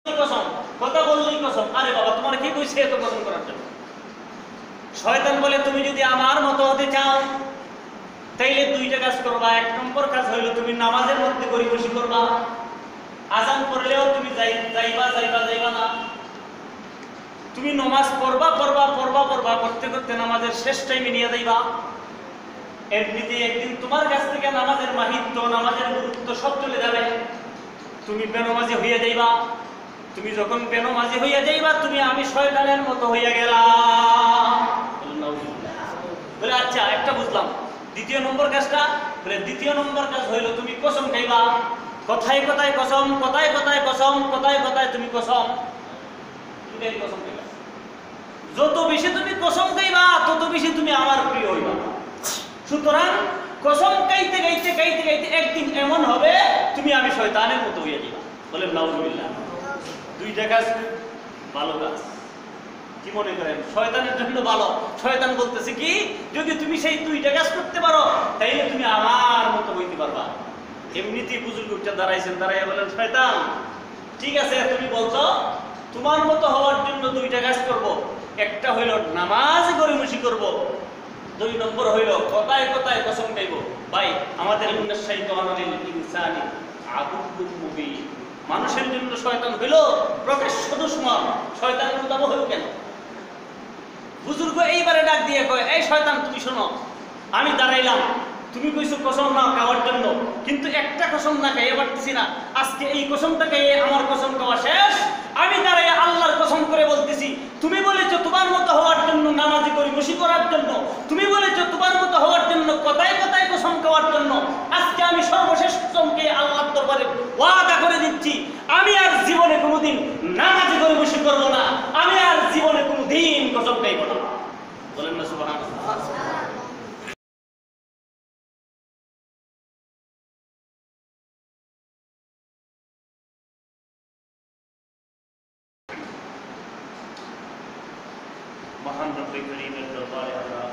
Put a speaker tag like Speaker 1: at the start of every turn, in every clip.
Speaker 1: কসম, কথা বললেই কসম। আরে বাবা, তোমার কি কইছে এত কসম করার জন্য? শয়তান বলে তুমি যদি আমার মতো হতে চাও তাইলে দুইটা কাজ করবা। এক নম্বর কাজ হইল তুমি নামাজের মধ্যে গরিবসি করবা। আজান পড়লেও তুমি যাইবা না। তুমি নামাজ পড়বা করতে করতে নামাজের শেষ টাইমে নিয়ে যাইবা। এমনিতে একদিন তোমার কাছ থেকে নামাজের মাহিত্য, নামাজের গুরুত্ব সব চলে যাবে। তুমি বেনমাজি হইয়া যাইবা। তুমি যখন বেনমাজি হইয়া যাইবা, তুমি আমি শয়তানের মতো হইয়া গেলাম। বলে আচ্ছা, একটা বুঝলাম। দ্বিতীয় নম্বর কাজটা বলে, দ্বিতীয় নম্বর কাজ হইল তুমি কসম খাইবা। কথায় কথায় কসম, কথায় কথায় কসম, কথায় কথায় তুমি কসম। কসম খাইবা। যত বেশি তুমি কসম খাইবা তত বেশি তুমি আমার প্রিয় হইবা। সুতরাং কসম খাইতে গাইতে গাইতে গাইতে একদিন এমন হবে তুমি আমি শয়তানের মতো হইয়া যাইবা। বলে নাউজুবিল্লাহ। দুইটা কাজ ভালো কাজ। কি মনে করেন? শয়তানের জন্য ভালো। শয়তান বলতেছে কি, যদি তুমি সেই দুইটা কাজ করতে পারো তাইলে তুমি আমার মতো হইতে পারবা। এমনিতেই বুজুর্গ উঠে দাঁড়াইছেন, দাঁড়াইয়া বলেন, শয়তান ঠিক আছে, তুমি বলছো তোমার মতো হওয়ার জন্য দুইটা কাজ করব। একটা হইল নামাজ গরিমসি করব, দুই নম্বর হইল কথায় কথায় কসম খাইব। ভাই, আমাদের ইনসানি আদুউম মুবিন। মানুষের জন্য শয়তান হইল প্রকাশ্য দুশমন। শয়তানের মতো হইল কেন? বুজুর্গ এইবারে ডাক দিয়ে কয়, এই শয়তান তুমি শোনো, আমি দাঁড়াইলাম, তুমি কইছো কসম না খাওয়ার জন্য, কিন্তু একটা কসম না খাইয়ে পারতেছি না। আজকে এই কসমটা খাইয়ে আমার কসম খাওয়া শেষ। আমি দাঁড়াইয়া আল্লাহর কসম করে বলতেছি, তুমি বলেছো তোমার মতো হওয়ার জন্য নামাজি গরিমসি করার জন্য, তুমি বলেছো তোমার মতো হওয়ার জন্য কথায় কথায় কসম খাওয়ার জন্য। আজকে আমি সর্বশেষ কসমকে আল্লাহর দরবারে ওয়াদা করে দিচ্ছি, আমি আর জীবনে কোনোদিন নামাজি গরিমসি করব না। আমি আর জীবনে কোনোদিন কসম খাইব না। বলেন না সুবহানাল্লাহ। মহান রব্বে করিমের দরবারে আমরা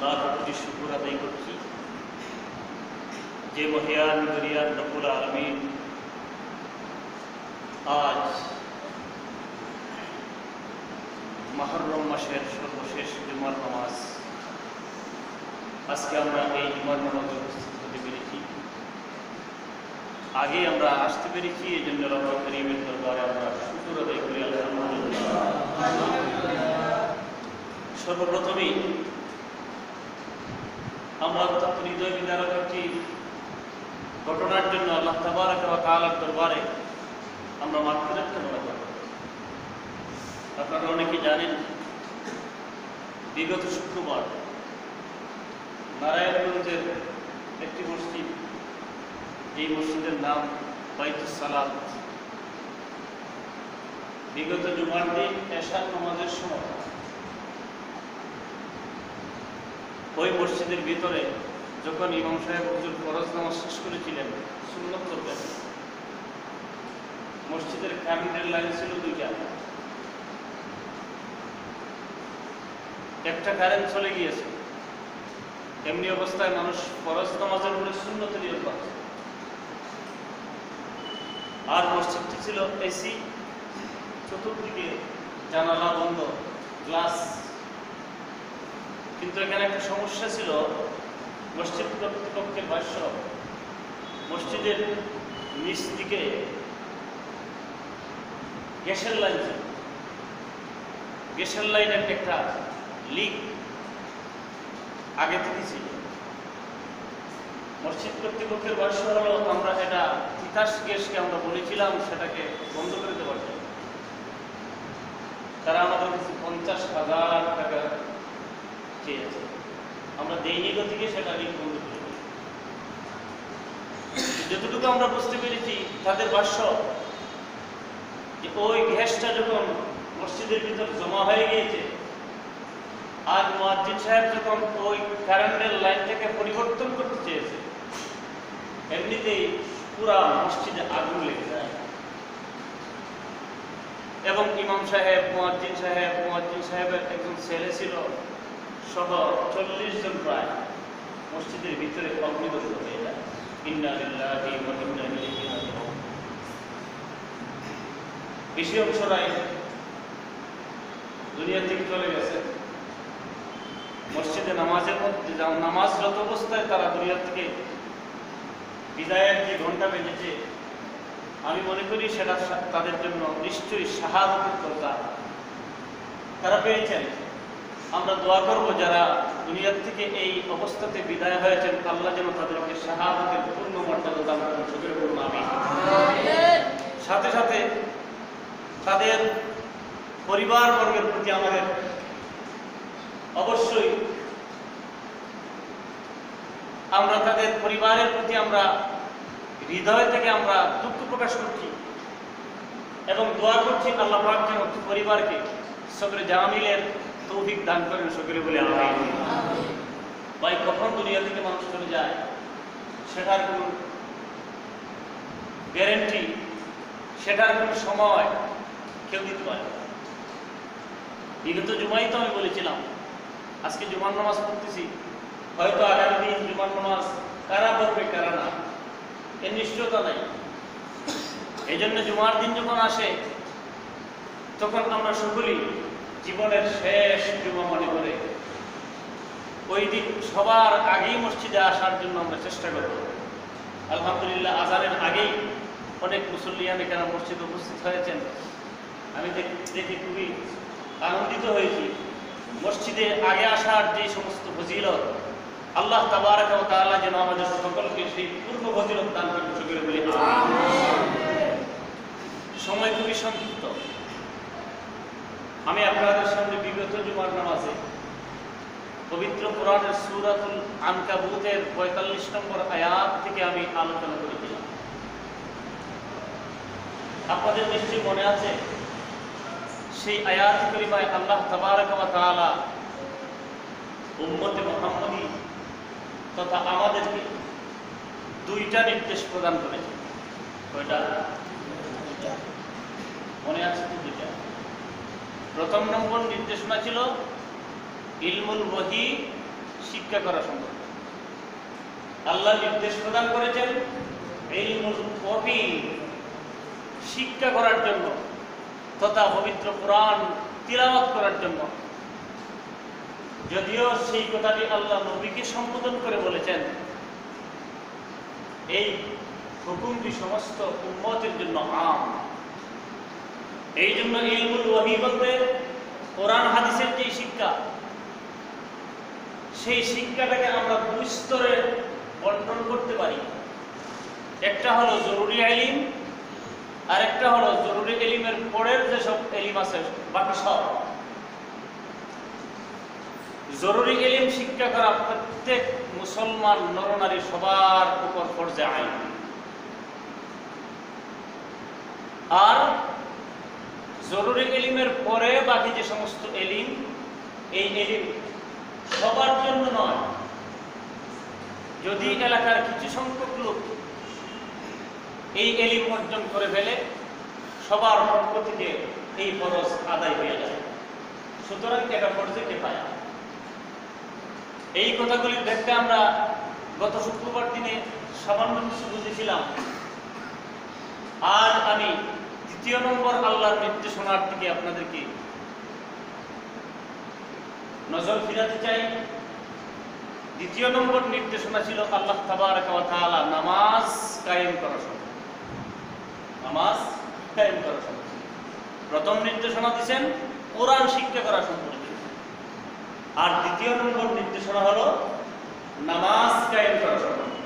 Speaker 1: লাখ কোটি শুকর আদায় করছি, যে মহিয়ান দুনিয়ার রব্বুল আলামিন আজ মুহররম মাসের সর্বশেষ জুমার নামাজ, আজকে আমরা এই জুমার নামাজে উপস্থিত হতে পেরেছি। আগে আমরা আসতে পেরেছি, এই জন্য রব্বুল করিমের দরবারে আমরা শুকর আদায় করি আলহামদুলিল্লাহ। সর্বপ্রথমেই আমরা অত্যন্ত হৃদয় বিদারক একটি ঘটনার জন্য আল্লাহ তাবারক ওয়া তাআলার দরবারে আমরা মাগফিরাত কামনা করব। আপনারা অনেকে জানেন, বিগত শুক্রবার নারায়ণগঞ্জের একটি মসজিদ, এই মসজিদের নাম বাইতুস সালাত, বিগত জুমার দিন এশার নামাজের সময় ওই মসজিদের ভিতরে যখন ইমাম সাহেব হুজুর ফরজ নামাজ শেষ করেছিলেন, সুন্নত করবেন, মসজিদের কারেন্টের লাইন ছিল দুইটা। একটা কারেন্ট চলে গিয়েছে। এমনি অবস্থায় মানুষ ফরজ নামাজের উপরে সুন্নতের নিয়ত করছে। আর মসজিদটি ছিল এসি, চতুর্দিকে জানালা বন্ধ, গ্লাস। কিন্তু এখানে একটা সমস্যা ছিল, মসজিদ কর্তৃপক্ষের ভাষ্য, মসজিদের নিচ দিকে গ্যাসের লাইন ছিল। গ্যাসের লাইনের একটা লিক আগে থেকে ছিল। মসজিদ কর্তৃপক্ষের ভাষ্য হলো, আমরা এটা তিতাস গ্যাসকে আমরা বলেছিলাম সেটাকে বন্ধ করে দেওয়ার জন্য। তারা আমাদের কাছে 50,000 টাকা চেয়েছে। আমরা দেইনি গতিকে সেটা লিক বন্ধ করে দিই। যতটুকু আমরা বুঝতে পেরেছি তাদের ভাষ্য, যে ওই গ্যাসটা যখন মসজিদের ভিতর জমা হয়ে গিয়েছে, আর মুয়াজ্জিন সাহেব যখন ওই কারেন্টের লাইনটাকে পরিবর্তন করতে চেয়েছে, এমনিতেই পুরা মসজিদে আগুন লেগে যায়। এবং ইমাম সাহেব, মুয়াজ্জিন সাহেবের একজন ছেলে ছিল সহ 40 জন প্রায় মসজিদের ভিতরে অগ্নিদগ্ধ হয়ে যায়। ইন্না লিল্লাহি ওয়া ইন্না ইলাইহি রাজিউন। বেশি অংশরাই দুনিয়া থেকে চলে গেছে। মসজিদে নামাজের মধ্যে নামাজরত অবস্থায় তারা দুনিয়া থেকে বিদায়ের যে ঘন্টা বেজেছে, আমি মনে করি সেটা তাদের জন্য নিশ্চয়ই শাহাদাতের দরকার। তারা পেয়েছেন। আমরা দোয়া করব যারা দুনিয়ার থেকে এই অবস্থাতে বিদায় হয়েছেন, আল্লাহ যেন তাদেরকে শাহাদাতের পূর্ণ মর্যাদা দান করেন। সকলে বলুন আমিন। সাথে সাথে তাদের পরিবারবর্গের প্রতি আমাদের অবশ্যই আমরা তাদের পরিবারের প্রতি আমরা হৃদয় থেকে আমরা দুঃখ প্রকাশ করছি এবং দোয়া করছি আল্লাহ পাক যেন পরিবারকে সবরে জামিলের তৌফিক দান করেন। সকলে বলে আমিন। ভাই, কখন দুনিয়া থেকে মানুষ চলে যায় সেটার কোনো গ্যারেন্টি, সেটার কোনো সময় কেউ দিতে পারে না। বিগত জুমাই তো আমি বলেছিলাম, আজকে জুমার নামাজ পড়তেছি, হয়তো আগামী দিন জুমার নামাজ কারা পড়বে কারা না, এর নিশ্চয়তা নাই। এই জন্য জুমার দিন যখন আসে তখন আমরা সকলেই জীবনের শেষ জুমা মনে করে ওই দিন সবার আগেই মসজিদে আসার জন্য আমরা চেষ্টা করব। আলহামদুলিল্লাহ, আজানের আগেই অনেক মুসল্লিয়ান এখানে মসজিদে উপস্থিত হয়েছেন। আমি দেখে খুবই আনন্দিত হয়েছি। মসজিদে আগে আসার যে সমস্ত ফজিলত, আল্লাহ তাবারক ওয়া তাআলা যেন আমাদের সকলকে সেই পূর্ণ ফজিলত দান করেন। সকলে বলি আমিন। সময় খুবই সংক্ষিপ্ত। আমি আপনাদের সামনে বিগত জুমার নামাজে পবিত্র কোরআনের সূরাতুল আনকাবুতের ৪৫ নম্বর আয়াত থেকে আমি আলোচনা করেছিলাম। আপনাদের নিশ্চয়ই মনে আছে, সেই আয়াত কারিমায় আল্লাহ তাবারক ওয়া তাআলা উম্মতে মুহাম্মদী তথা আমাদেরকে দুইটা নির্দেশ প্রদান করেছে। কয়টা? মনে আছে তো? দুইটা। প্রথম নম্বর নির্দেশনা ছিল ইলমুল ওয়াহি শিক্ষা করা সম্পর্কে। আল্লাহ নির্দেশ প্রদান করেছেন ইলমুল ওয়াহি শিক্ষা করার জন্য তথা পবিত্র কোরআন তিলাওয়াত করার জন্য। যদিও সেই কথাটি আল্লাহ নবীকে সম্বোধন করে বলেছেন, এই হুকুমটি সমস্ত উম্মতের জন্য আম। এই জন্য ইলমুল ওয়াহি বলতে কোরআন হাদিসের যে শিক্ষা, সেই শিক্ষাটাকে আমরা দুই স্তরে বন্টন করতে পারি। একটা হলো জরুরি ইলম, আর একটা হলো জরুরি ইলমের পরের যেসব ইলম আছে বাকি সব। জরুরি ইলম শিক্ষা করা প্রত্যেক মুসলমান নরনারী সবার উপর ফরজে আইন। আর জরুরি ইলমের পরে বাকি যে সমস্ত ইলম, এই ইলম সবার জন্য নয়। যদি এলাকার কিছু সংখ্যক লোক এই ইলম অর্জন করে ফেলে, সবার পক্ষ থেকে এই ফরজ আদায় হয়ে যায়। সুতরাং এটা ফরজে কিফায়া। এই কথাগুলির ব্যাখ্যা আমরা গত শুক্রবার দিনে সামান্য কিছু বুঝেছিলাম। আজ আমি দ্বিতীয় নম্বর আল্লাহর নির্দেশনার দিকে আপনাদেরকে নজর ফিরাতে চাই। দ্বিতীয় নম্বর নির্দেশনা ছিল আল্লাহ তাবারক ওয়া তাআলা নামাজ কায়েম করা সম্পর্কে। নামাজ কায়েম করা সম্পর্কে প্রথম নির্দেশনা দিয়েছেন কোরআন শিক্ষা করা সম্পর্কে, আর দ্বিতীয় নম্বর নির্দেশনা হলো নামাজ কায়েম করা সম্পর্কে।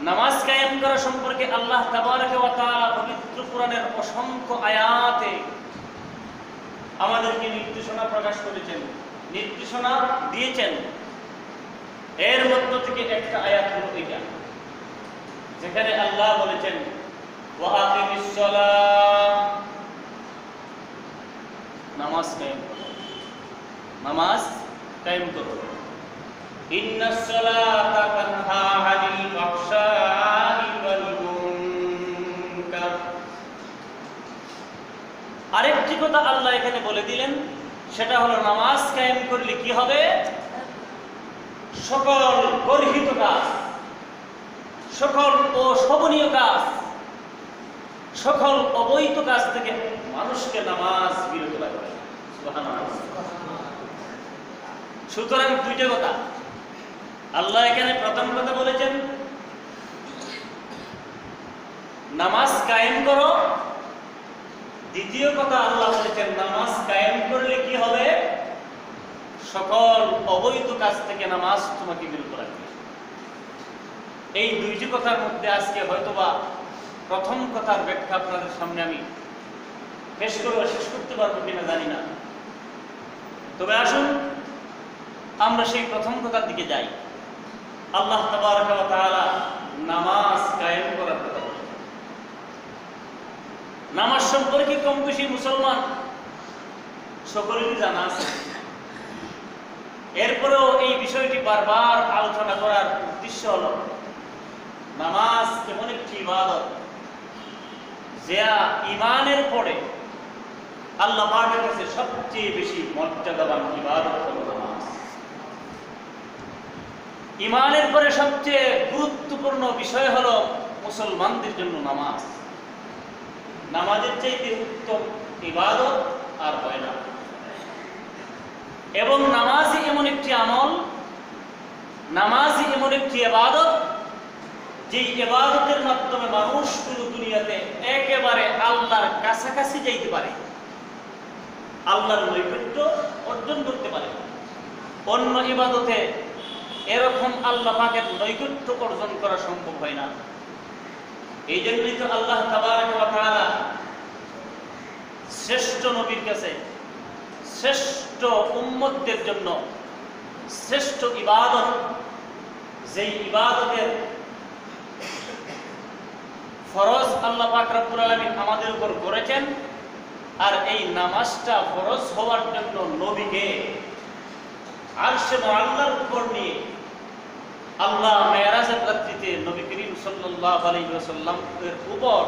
Speaker 1: নামাজ কায়েম করা সম্পর্কে আল্লাহ তাবারক ওয়া তাআলা পবিত্র কোরআনের অসংখ্য আয়াতে আমাদেরকে নির্দেশনা প্রকাশ করেছেন, নির্দেশনা দিয়েছেন। এর মধ্য থেকে একটা আয়াত হলো এটা, যেখানে আল্লাহ বলেছেন ওয়া আকিমিস সালাহ, নামাজ কায়েম করো, নামাজ কায়েম করো। ইন্নাস সালাতা তানহা আনিল ফাহশাই ওয়াল মুনকার। আরেকটি কথা আল্লাহ এখানে বলে দিলেন, সেটা হলো নামাজ কায়েম করলে কি হবে? সকল গর্হিত কাজ, সকল অশোভনীয় কাজ, সকল অবৈধ কাজ থেকে মানুষকে নামাজ বিরত রাখবে। সুবহানাল্লাহ। সুতরাং দুইটা কথা আল্লাহ এখানে প্রথম কথা বলেছেন, নামাজ কায়েম করো। দ্বিতীয় কথা আল্লাহ বলেছেন, নামাজ কায়েম করলে কি হবে? সকল অবৈধ কাজ থেকে নামাজ তোমাকে বিরত রাখবে। এই দুইটি কথার মধ্যে আজকে হয়তোবা প্রথম কথার ব্যাখ্যা আপনাদের সামনে আমি শেষ করতে পারবো কিনা জানি না, তবে আসুন আমরা সেই প্রথম কথার দিকে যাই। আল্লাহ তাবারক ওয়া তাআলা নামাজ কায়েম করার কথা বলেছেন। নামাজ সম্পর্কে কম বেশি মুসলমান সকলেরই জানা আছে। এরপরেও এই বিষয়টি বারবার আলোচনা করার উদ্দেশ্য হলো, নামাজ এমন একটি ইবাদত যা ঈমানের পরে আল্লাহ পাকের কাছে সবচেয়ে বেশি মর্যাদাবান ইবাদত হলো নামাজ। ঈমানের পরে সবচেয়ে গুরুত্বপূর্ণ বিষয় হলো মুসলমানদের জন্য নামাজ। নামাজের চাইতে উত্তম ইবাদত আর হয় না। এবং নামাজই এমন একটি আমল, নামাজই এমন একটি ইবাদত, যে ইবাদতের মাধ্যমে মানুষ পুরো দুনিয়াতে একেবারে আল্লাহর কাছাকাছি যাইতে পারে, আল্লাহর নৈকট্য অর্জন করতে পারে। অন্য ইবাদতে এরকম আল্লাহ পাকের নৈকট্য অর্জন করা সম্ভব হয় না। এই জন্যই তো আল্লাহ তাবারক ওয়া তাআলা শ্রেষ্ঠ নবীর কাছে, শ্রেষ্ঠ উম্মতদের জন্য শ্রেষ্ঠ ইবাদত, যেই ইবাদতের ফরজ আল্লাহ পাক রব্বুল আলামিন আমাদের উপর করেছেন, আর এই নামাজটা ফরজ হওয়ার জন্য নবীকে আরশে মুআল্লার উপর নিয়ে আল্লাহ মেরাজের রাত্রিতে নবী করিম সাল্লাল্লাহু আলাইহি ওয়াসাল্লাম এর উপর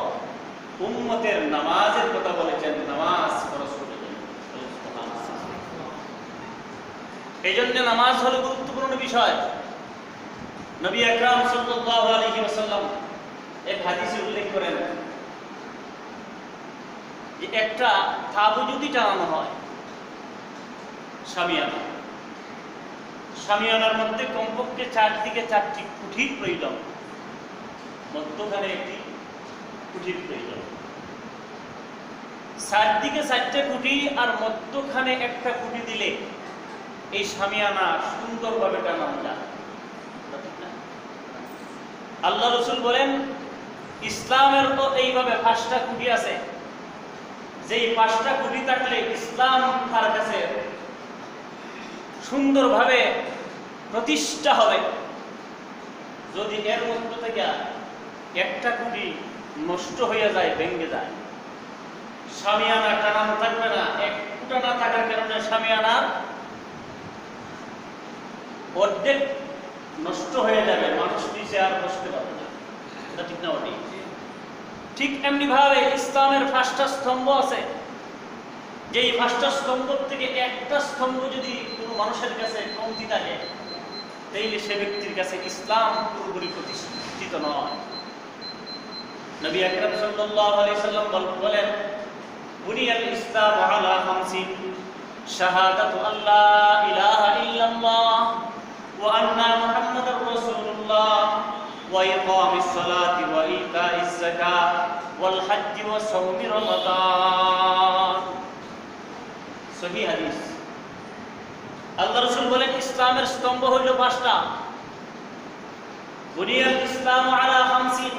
Speaker 1: উম্মতের নামাজের কথা বলেছেন, নামাজ ফরজ করেছেন। এই জন্য নামাজ হলো গুরুত্বপূর্ণ বিষয়। নবী আকরাম সাল্লাল্লাহু আলাইহি ওয়াসাল্লাম এক হাদিসে উল্লেখ করেন যে একটা তাবু যদি টানানো হয়, শামিয়ানার মধ্যে কমপক্ষে চারদিকে চারটি কুঠির প্রয়োজন, মধ্যখানে একটি কুঠির প্রয়োজন। চারদিকে চারটে কুঠি আর মধ্যখানে একটা কুঠি দিলে এই শামিয়ানা সুন্দরভাবে টানানো যায়। আল্লাহ রাসূল বলেন, ইসলামের তো এইভাবে 5টা কুঠি আছে, যেই 5টা কুঠি থাকলে ইসলাম তার কাছে সুন্দরভাবে প্রতিষ্ঠা হবে। যদি এর মধ্য থেকে একটা কুঠি নষ্ট হয়ে যায়, ভেঙে যায়, শামিয়ানা টানানো থাকবে না, এক কুটা না থাকার কারণে শামিয়ানা অর্ধেক নষ্ট হয়ে যাবে, মানুষ নিচে আর বসতে পারবে না। এটা ঠিক না? ওটি ঠিক এমনি ভাবে ইসলামের 5টা স্তম্ভ আছে, যেই 5টা স্তম্ভ থেকে একটা স্তম্ভ যদি কোনো মানুষের কাছে কমতি থাকে, তাইলে সে ব্যক্তির কাছে ইসলাম পুরোপুরি প্রতিষ্ঠিত নয়। নবী আকরাম সাল্লাল্লাহু আলাইহি সাল্লাম বলেন, বুনিয়াল ইসলাম আলা 5 শাহাদাতু আল্লা ইলাহা ইল্লাল্লাহ ওয়া আন্না মুহাম্মাদার রাসূলুল্লাহ ওয়া ইকামিস সালাতি ওয়া ইতাইজ যাকাত ওয়াল হজ্জি ওয়া সাওমি রমাদান। সহিহ হাদিস। আল্লাহ রাসূল বলেন, ইসলামের স্তম্ভ হইল 5টা। বুনিয়াল ইসলাম আলা 5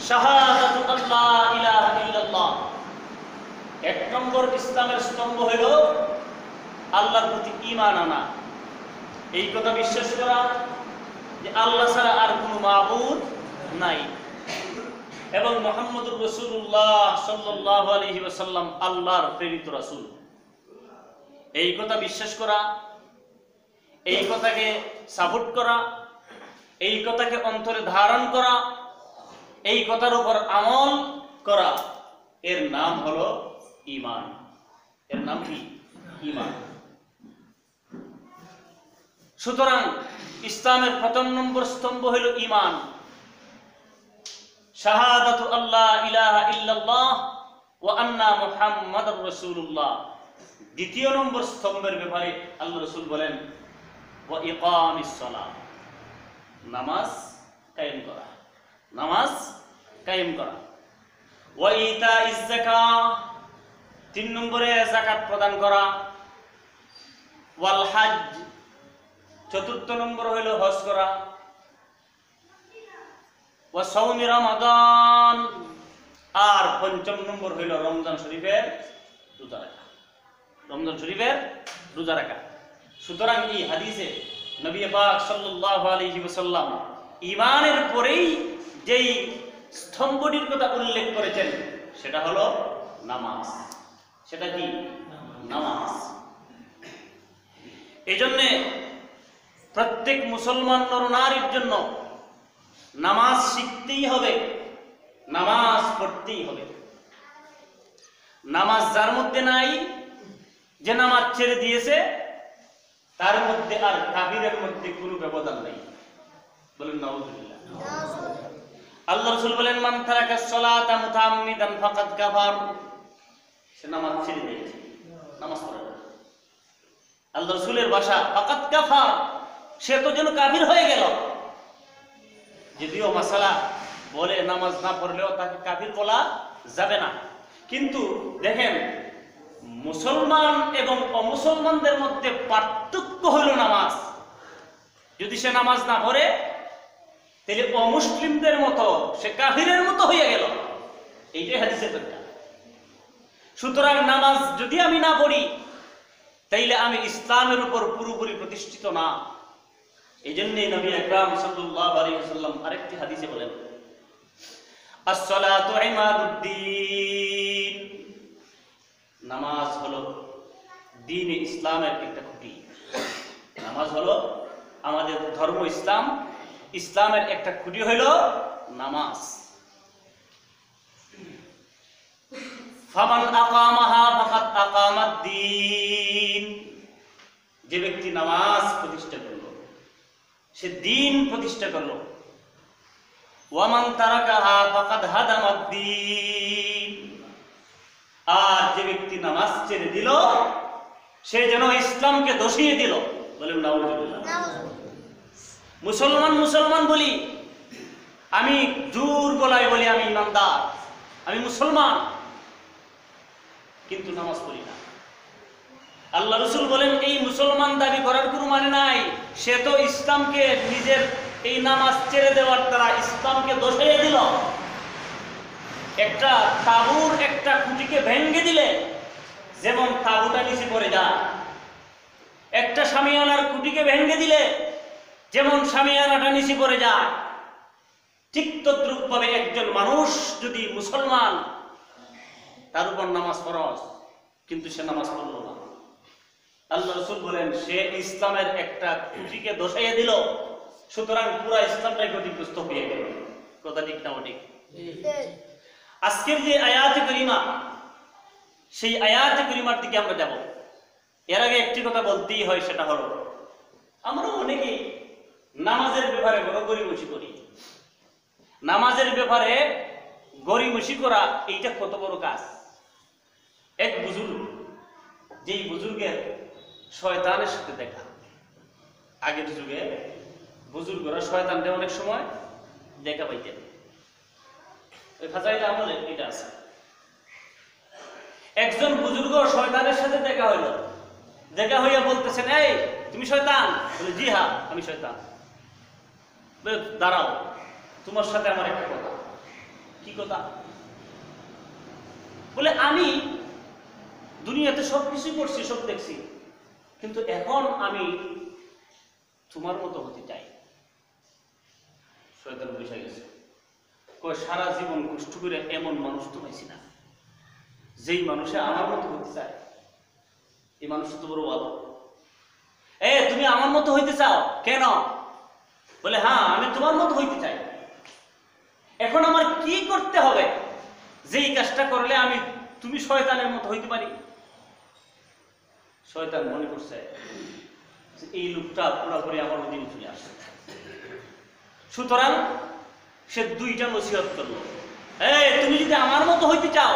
Speaker 1: শাহাদাতু আল্লা ইলাহা ইল্লাল্লাহ। 1 নম্বর ইসলামের স্তম্ভ হইল আল্লাহর প্রতি ঈমান আনা, এই কথা বিশ্বাস করা যে আল্লাহ ছাড়া আর কোনো মাবুদ নাই এবং মুহাম্মদুর রাসূলুল্লাহ সাল্লাল্লাহু আলাইহি ওয়াসাল্লাম আল্লাহর প্রেরিত রাসূল, এই কথা বিশ্বাস করা, এই কথাকে সাপোর্ট করা, এই কথাকে অন্তরে ধারণ করা, এই কথার উপর আমল করা, এর নাম হলো ঈমান। এর নাম কি? ঈমান। সুতরাং ইসলামের 1ম নম্বর স্তম্ভ হলো ঈমান। শাহাদাতু আল্লাহ ইলাহা ইল্লাল্লাহ ওয়া আন্না মুহাম্মাদুর রাসূলুল্লাহ। দ্বিতীয় নম্বর স্তম্ভের ব্যাপারে আল্লাহ রাসূল বলেন ওয়া ইকামিস সালাহ, নামাজ কায়েম করা, নামাজ কায়েম করা। ওয়া ইতাইজ যাকাত, 3 নম্বরে যাকাত প্রদান করা। ওয়াল হজ, 4র্থ নম্বর হইল হজ করা। ওয়া সাওমি রমাদান, আর 5ম নম্বর হইল রমজান শরীফের রোজা রাখা, রমজান শরীফের রোজা রাখা। সুতরাং এই হাদিসে নবী পাক সাল্লাল্লাহু আলাইহি ওয়াসাল্লাম ঈমানের পরেই যেই স্তম্ভটির কথা উল্লেখ করেছেন সেটা হলো নামাজ। সেটা কি? নামাজ। এজন্য প্রত্যেক মুসলমান নর-নারীর জন্য নামাজ শিখতেই হবে, নামাজ পড়তেই হবে। নামাজ যার মধ্যে নাই, যে নামাজ ছেড়ে দিয়েছে, তার মধ্যে আর কাফিরের মধ্যে কোনো ব্যবধান নাই। বলেন নাউযুবিল্লাহ। আল্লাহ রাসূল বলেন মান তারাকাস সালাতা মুতাআম্মিদান ফাকাদ কাফার, সে নামাজ ছেড়ে দিয়েছে, নামাজ পড়ে না। আল্লাহ রাসূলের ভাষা ফাকাদ কাফার, সে তো যেন কাফির হয়ে গেল। যদিও মাসালা বলে নামাজ না পড়লেও তাকে কাফির বলা যাবে না, কিন্তু দেখেন মুসলমান এবং অমুসলমানদের মধ্যে পার্থক্য হলো নামাজ। যদি সে নামাজ না পড়ে তাহলে অমুসলিমদের মতো, সে কাফিরের মতো হয়ে গেল। এইটাই হাদিসের ব্যাখ্যা। সুতরাং নামাজ যদি আমি না পড়ি তাইলে আমি ইসলামের উপর পুরোপুরি প্রতিষ্ঠিত না। এই জন্যই নবী আকরাম সাল্লাল্লাহু আলাইহি ওয়াসাল্লাম আরেকটি হাদিসে বলেন আস-সালাতু ইমাদুদ্দিন, নামাজ হলো দ্বীন ইসলামের একটা খুঁটি। নামাজ হলো আমাদের ধর্ম ইসলাম, ইসলামের একটা খুঁটি হলো নামাজ। ফামান আকামাহা ফাকাদ আকামাদ-দ্বীন, যে ব্যক্তি নামাজ প্রতিষ্ঠা করলো সে দ্বীন প্রতিষ্ঠা করলো। ওয়ামান তারাকাহা ফাকাদ হাদামাদ-দ্বীন, আর যে ব্যক্তি নামাজ ছেড়ে দিল সে যেন ইসলামকে ধসিয়ে দিল। বলেন নাউযুবিল্লাহ। মুসলমান মুসলমান বলি, আমি জোর গলায় বলি আমি ইমানদার, আমি মুসলমান, কিন্তু নামাজ পড়ি না। আল্লাহ রাসূল বলেন এই মুসলমান দাবি করার কোনো মানে নাই, সে তো ইসলামকে নিজের এই নামাজ ছেড়ে দেওয়ার দ্বারা ইসলামকে ধসিয়ে দিল। একটা তাঁবুর একটা খুঁটিকে ভেঙে দিলে যেমন তাঁবুটা নিচে পড়ে যায়, একটা শামিয়ানার খুঁটিকে ভেঙে দিলে যেমন শামিয়ানাটা নিচে পড়ে যায়, ঠিক তদ্রূপভাবে একজন মানুষ যদি মুসলমান, তার উপর নামাজ ফরজ, কিন্তু সে নামাজ পড়লো না, আল্লাহ রাসূল বলেন সে ইসলামের একটা খুঁটিকে ধসাইয়া দিল। সুতরাং পুরা ইসলামটাই ক্ষতিগ্রস্ত হয়ে গেল। কথা ঠিক না ঠিক? আজকের যে আয়াতে কারিমা, সেই আয়াতে কারিমার দিকে আমরা যাব। এর আগে একটি কথা বলতেই হয়, সেটা হলো আমরা অনেকেই নামাজের ব্যাপারে বড় গরিমসি করি। নামাজের ব্যাপারে গরিমসি করা এইটা কত বড় কাজ। এক বুজুর্গ, যেই বুজুর্গের শয়তানের সাথে দেখা, আগের যুগে বুজুর্গরা শয়তানকে অনেক সময় দেখা পাইতেন। ওই ফাজাইল আমলে এটা আছে। একজন বুজুর্গ শয়তানের সাথে দেখা হইল, দেখা হইয়া বলতেছেন এই তুমি শয়তান? বলে জি হ্যাঁ আমি শয়তান। বলে দাঁড়াও, তোমার সাথে আমার একটা কথা। কি কথা? বলে আমি দুনিয়াতে সব কিছুই করছি, সব দেখছি, কিন্তু এখন আমি তোমার মতো হতে চাই। শয়তান বুঝে গেছে, কয় সারা জীবন কষ্ট করে এমন মানুষ তো পাইছি না যেই মানুষে আমার মতো হতে চায়। এই মানুষ তো বড় ভালো। তুমি আমার মতো হইতে চাও কেন? বলে হ্যাঁ আমি তোমার মতো হইতে চাই। এখন আমার কি করতে হবে যেই কাজটা করলে আমি তুমি শয়তানের মতো হইতে পারি? শয়তান মনে করছে এই লোকটা পুরোপুরি আমার অধীনে চলে আসে। সুতরাং সে দুইটা নসিহত করলো। তুমি যদি আমার মতো হইতে চাও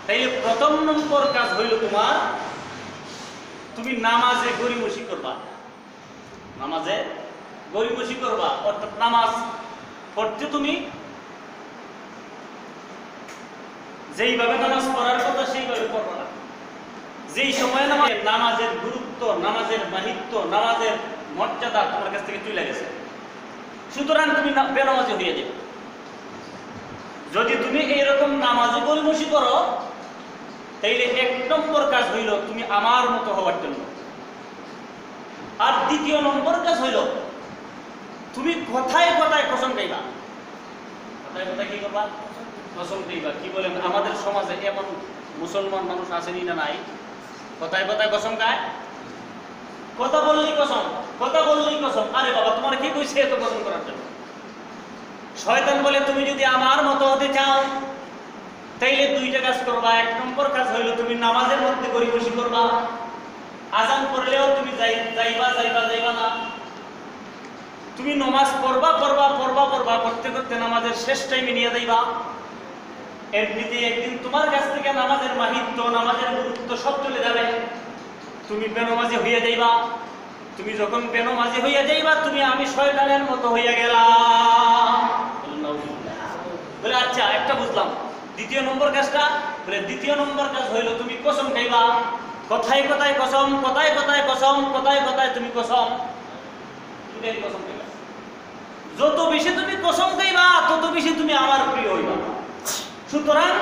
Speaker 1: তাইলে প্রথম নম্বর কাজ হইল তোমার, তুমি নামাজে গরিমসি করবা। নামাজে গরিমসি করবা, অর্থাৎ নামাজ পড়তে তুমি যেইভাবে নামাজ পড়ার কথা সেইভাবে পড়বা না। যেই সময় নামাজের গুরুত্ব, নামাজের মাহিত্য, নামাজের মর্যাদা তোমার কাছ থেকে চলে গেছে, সুতরাং তুমি বেনামাজি হয়ে যাবে। যদি তুমি এইরকম নামাজে গরিমসি করো তাইলে এক নম্বর কাজ হইল তুমি আমার মতো হওয়ার জন্য। আর দ্বিতীয় নম্বর কাজ হইল তুমি কথায় কথায় কসম খাইবা। কথায় কথায় কি করবা? কসম খাইবা। কি বলেন, আমাদের সমাজে এমন মুসলমান মানুষ আসেনি না নাই? কথায় কথায় কসম খায়, কথা বললেই কসম, কথা বললেই কসম। আরে বাবা, তোমার কি কইছে এত কসম করার জন্য? শয়তান বলে তুমি যদি আমার মতো হতে চাও তাইলে দুইটা কাজ করবা। এক নম্বর কাজ হইল তুমি নামাজের মধ্যে গরিমসি করবা। আজান পড়লেও তুমি যাইবা না। তুমি নামাজ পড়বা করতে করতে নামাজের শেষ টাইমে নিয়ে যাইবা। এমনিতে একদিন তোমার কাছ থেকে নামাজের মাহিত্য, নামাজের গুরুত্ব সব চলে যাবে। তুমি বেনামাজি হইয়া যাইবা। তুমি যখন বেনামাজি হইয়া যাইবা তুমি আমি শয়তানের মতো হইয়া গেলাম। বলে আচ্ছা, একটা বুঝলাম। দ্বিতীয় নম্বর কাজটা বলে, দ্বিতীয় নম্বর কাজ হইল তুমি কসম খাইবা। কথায় কথায় কসম, কথায় কথায় কসম, কথায় কথায় তুমি কসম খাইবা। যত বেশি তুমি কসম খাইবা তত বেশি তুমি আমার প্রিয় হইবা। সুতরাং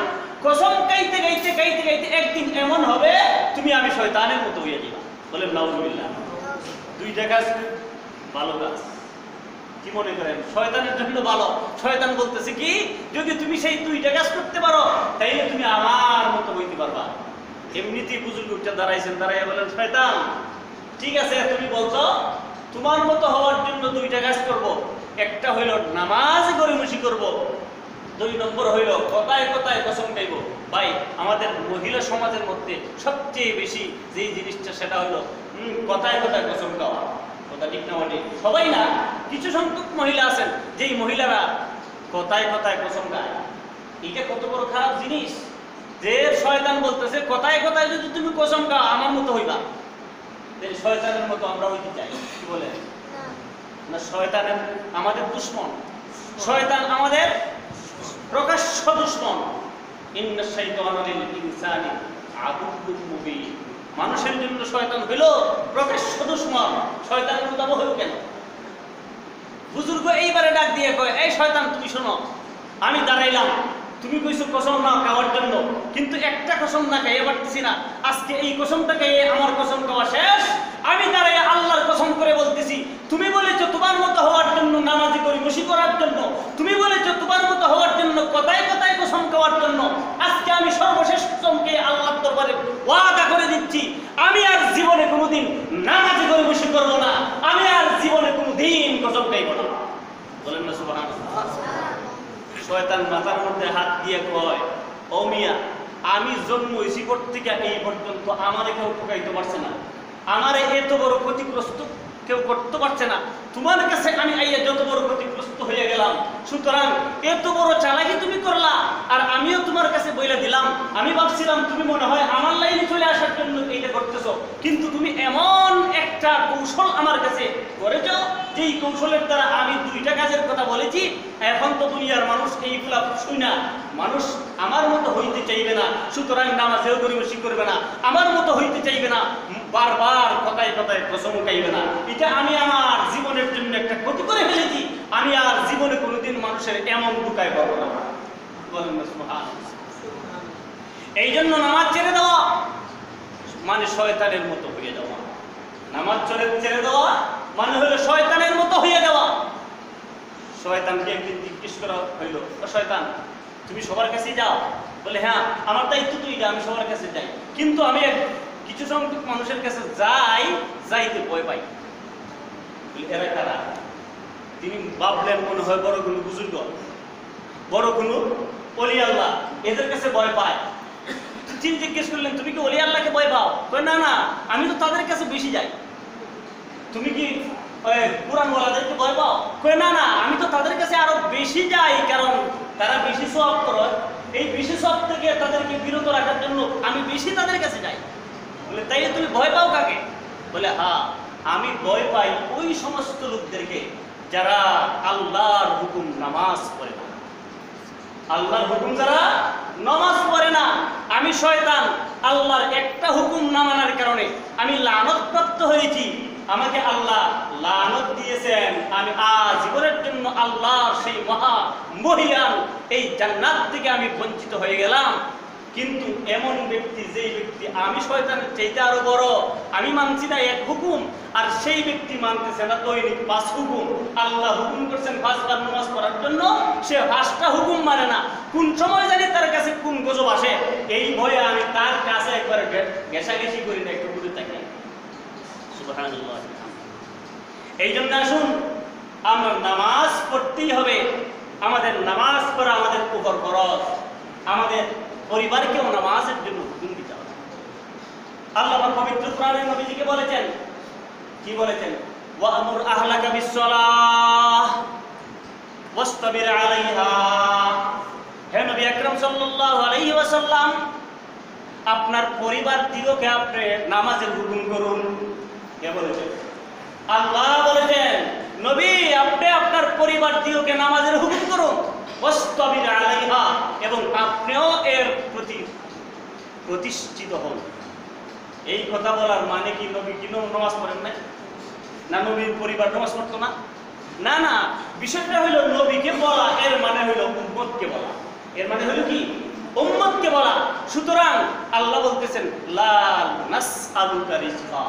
Speaker 1: কসম খাইতে খাইতে খাইতে খাইতে একদিন এমন হবে তুমি আমি শয়তানের মতো হইয়া যাইবা। বলেন নাউজুবিল্লাহ। দুইটা কাজ ভালো কাজ। কি মনে করেন? শয়তানের জন্য ভালো। শয়তান বলতেছে কি, যদি তুমি সেই দুইটা কাজ করতে পারো তাইলে তুমি আমার মতো হইতে পারবা। এমনিতেই বুজুর্গ উঠে দাঁড়াইছেন, দাঁড়াইয়া বলেন, শয়তান ঠিক আছে, তুমি বলছো তোমার মতো হওয়ার জন্য দুইটা কাজ করব। একটা হইল নামাজ গরিমসি করব, দুই নম্বর হইল কথায় কথায় কসম খাইব। ভাই, আমাদের মহিলা সমাজের মধ্যে সবচেয়ে বেশি যেই জিনিসটা সেটা হইলো কথায় কথায় কসম খাওয়া। কথা ঠিক না? বটে সবাই না, কিছু সংখ্যক মহিলা আছেন যেই মহিলারা কথায় কথায় কসম খায়। এটা কত বড় খারাপ জিনিস যে শয়তান বলতেছে কথায় কথায় যদি তুমি কসম খাও আমার মতো হইবা। শয়তানের মতো আমরা হইতে চাই। কি বলেন না? শয়তানের আমাদের দুশমন, শয়তান আমাদের প্রকাশ্য দুশমন। ইন্না শাইতানা লিল ইনসানি আদুউম মুবিন। মানুষের জন্য শয়তান হইল প্রকাশ্য দুশমন। শয়তানের মতো হইল কেন? বুজুর্গ এইবারে ডাক দিয়ে কয়, এই শয়তান তুমি শোনো, আমি দাঁড়াইলাম, তুমি কইছো কসম না খাওয়ার জন্য, কিন্তু একটা কসম না খাইয়ে পারতেছি না। আজকে এই কসমটা খাইয়ে আমার কসম খাওয়া শেষ। আমি দাঁড়াই আল্লাহর কসম করে বলতেছি, তুমি বলেছো তোমার মতো হওয়ার জন্য নামাজি গরিমসি করার জন্য, তুমি বলেছো তোমার মতো হওয়ার জন্য কথায় কথায় কসম খাওয়ার জন্য। আজকে আমি সর্বশেষ কসমকে আল্লাহর দরবারে ওয়াদা করে দিচ্ছি, আমি আর জীবনে কোনোদিন নামাজি গরিমসি করব না। আমি আর জীবনে কোনোদিন কসম খাইব না। বলেন না সুবহানাল্লাহ। শয়তান মাথার মধ্যে হাত দিয়ে কয়, ও মিয়া, আমি জন্ম হইছি থেকে এই পর্যন্ত আমারে কেউ ঠকাইতে পারছে না, আমারে এত বড় ক্ষতিগ্রস্ত কেউ করতে পারছে না। তোমার কাছে আমি আইয়া যত বড় ক্ষতিগ্রস্ত হয়ে গেলাম, সুতরাং এত বড় চালাকি তুমি করলা আর আমিও তোমার কাছে বইলা দিলাম। আমি ভাবছিলাম তুমি মনে হয় আমার লাইনে চলে আসার জন্য এইটা করতেছো, কিন্তু তুমি এমন একটা কৌশল আমার কাছে করেছো যেই কৌশলের দ্বারা আমি দুইটা কাজের কথা বলেছি। এখন তো দুনিয়ার মানুষ এইগুলা শুই না, মানুষ আমার মতো হইতে চাইবে না, সুতরাং নামাজেও গরিমসি করবে না, আমার মতো হইতে চাইবে না, বারবার কথায় কথায় কসম খাইবে না। এটা আমি আমার জীবনের জন্য একটা ক্ষতি করে ফেলেছি। আমি আর জীবনে কোনোদিন মানুষের এমন দুকায় পাবো না। বলেন না সুবহানাল্লাহ। এই জন্য নামাজ ছেড়ে দেওয়া মানে শয়তানের মতো হয়ে যাওয়া। নামাজ ছেড়ে দেওয়া মানে হলো শয়তানের মতো হয়ে যাওয়া। শয়তানকে একদিন জিজ্ঞেস করা হইল, শয়তান তুমি সবার কাছে যাও? বলে হ্যাঁ, আমার দায়িত্ব তুই যা, আমি সবার কাছে যাই, কিন্তু আমি কিছু সংখ্যক মানুষের কাছে যাইতে ভয় পাই। এরা কারা? তিনি ভাবলেন মনে হয় বড় কোনো বুজুর্গ, বড় কোনো ওলি আল্লাহ, এদের কাছে ভয় পায়। তিনি জিজ্ঞেস করলেন, তুমি কি ওলি আল্লাহকে ভয় পাও? না না, আমি তো তাদের কাছে বেশি যাই। তুমি কি কোরআন ওয়ালাদেরকে ভয় পাও? কই না না, আমি তো তাদের কাছে আরো বেশি যাই, কারণ তারা বেশি সওয়াব করে। এই বেশি সওয়াব থেকে তাদেরকে বিরত রাখার জন্য আমি বেশি তাদের কাছে যাই। বলে তাইলে তুমি ভয় পাও কাকে? বলে হ্যাঁ, আমি ভয় পাই ওই সমস্ত লোকদেরকে যারা আল্লাহর হুকুম নামাজ পড়ে না। আল্লাহর হুকুম যারা নামাজ পড়ে না। আমি শয়তান, আল্লাহর একটা হুকুম না মানার কারণে আমি লানত প্রাপ্ত হয়েছি। আমাকে আল্লাহ লানত দিয়েছেন, আমি আজীবনের জন্য আল্লাহর সেই মহা মহিয়ান এই জান্নাত থেকে আমি বঞ্চিত হয়ে গেলাম। কিন্তু এমন ব্যক্তি, যেই ব্যক্তি আমি শয়তানের চাইতে আরো বড়, আমি মানছি না এক হুকুম, আর সেই ব্যক্তি মানতেছে না দৈনিক 5 হুকুম। আল্লাহ হুকুম করছেন 5 বার নামাজ পড়ার জন্য, সে 5টা হুকুম মানে না। কোন সময় জানি তার কাছে কোন গজব আসে, এই ভয়ে আমি তার কাছে একবার ঘেঁষাঘেঁষি করি না, একটু দূরে থাকি। সুবহানাল্লাহ। এই জন্য আসুন, আমরা নামাজ পড়তেই হবে। আমাদের নামাজ পড়া আমাদের উপর ফরজ। আমাদের পরিবারকেও নামাজের জন্য হুকুম দিতে হবে। আল্লাহ পবিত্র কোরআনে নবীজিকে বলেছেন, কি বলেছেন? ওয়া'মুর আহলাকা বিস-সালাহ ওয়াসতাবির আলাইহা। হে নবী আকরাম সাল্লাল্লাহু আলাইহি ওয়াসাল্লাম, আপনার পরিবার দিগকে আপনি নামাজের হুকুম করুন। কে বলেছেন? আল্লাহ বলেছেন, নবী আপনি আপনার পরিবার দিগকে নামাজের হুকুম করুন, ওয়াসতাবির আলাইহা, এবং আপনিও এর প্রতি প্রতিষ্ঠিত হন। এই কথা বলার মানে কি নবী কি নামাজ পড়েন নাই? না নবীর পরিবার নামাজ পড়তো না? না না, বিষয়টা হলো নবীকে বলা, এর মানে হলো উম্মতকে বলা। এর মানে হলো কি? উম্মতকে বলা। সুতরাং আল্লাহ বলতেছেন, লা নাসআলুকা রিজকা।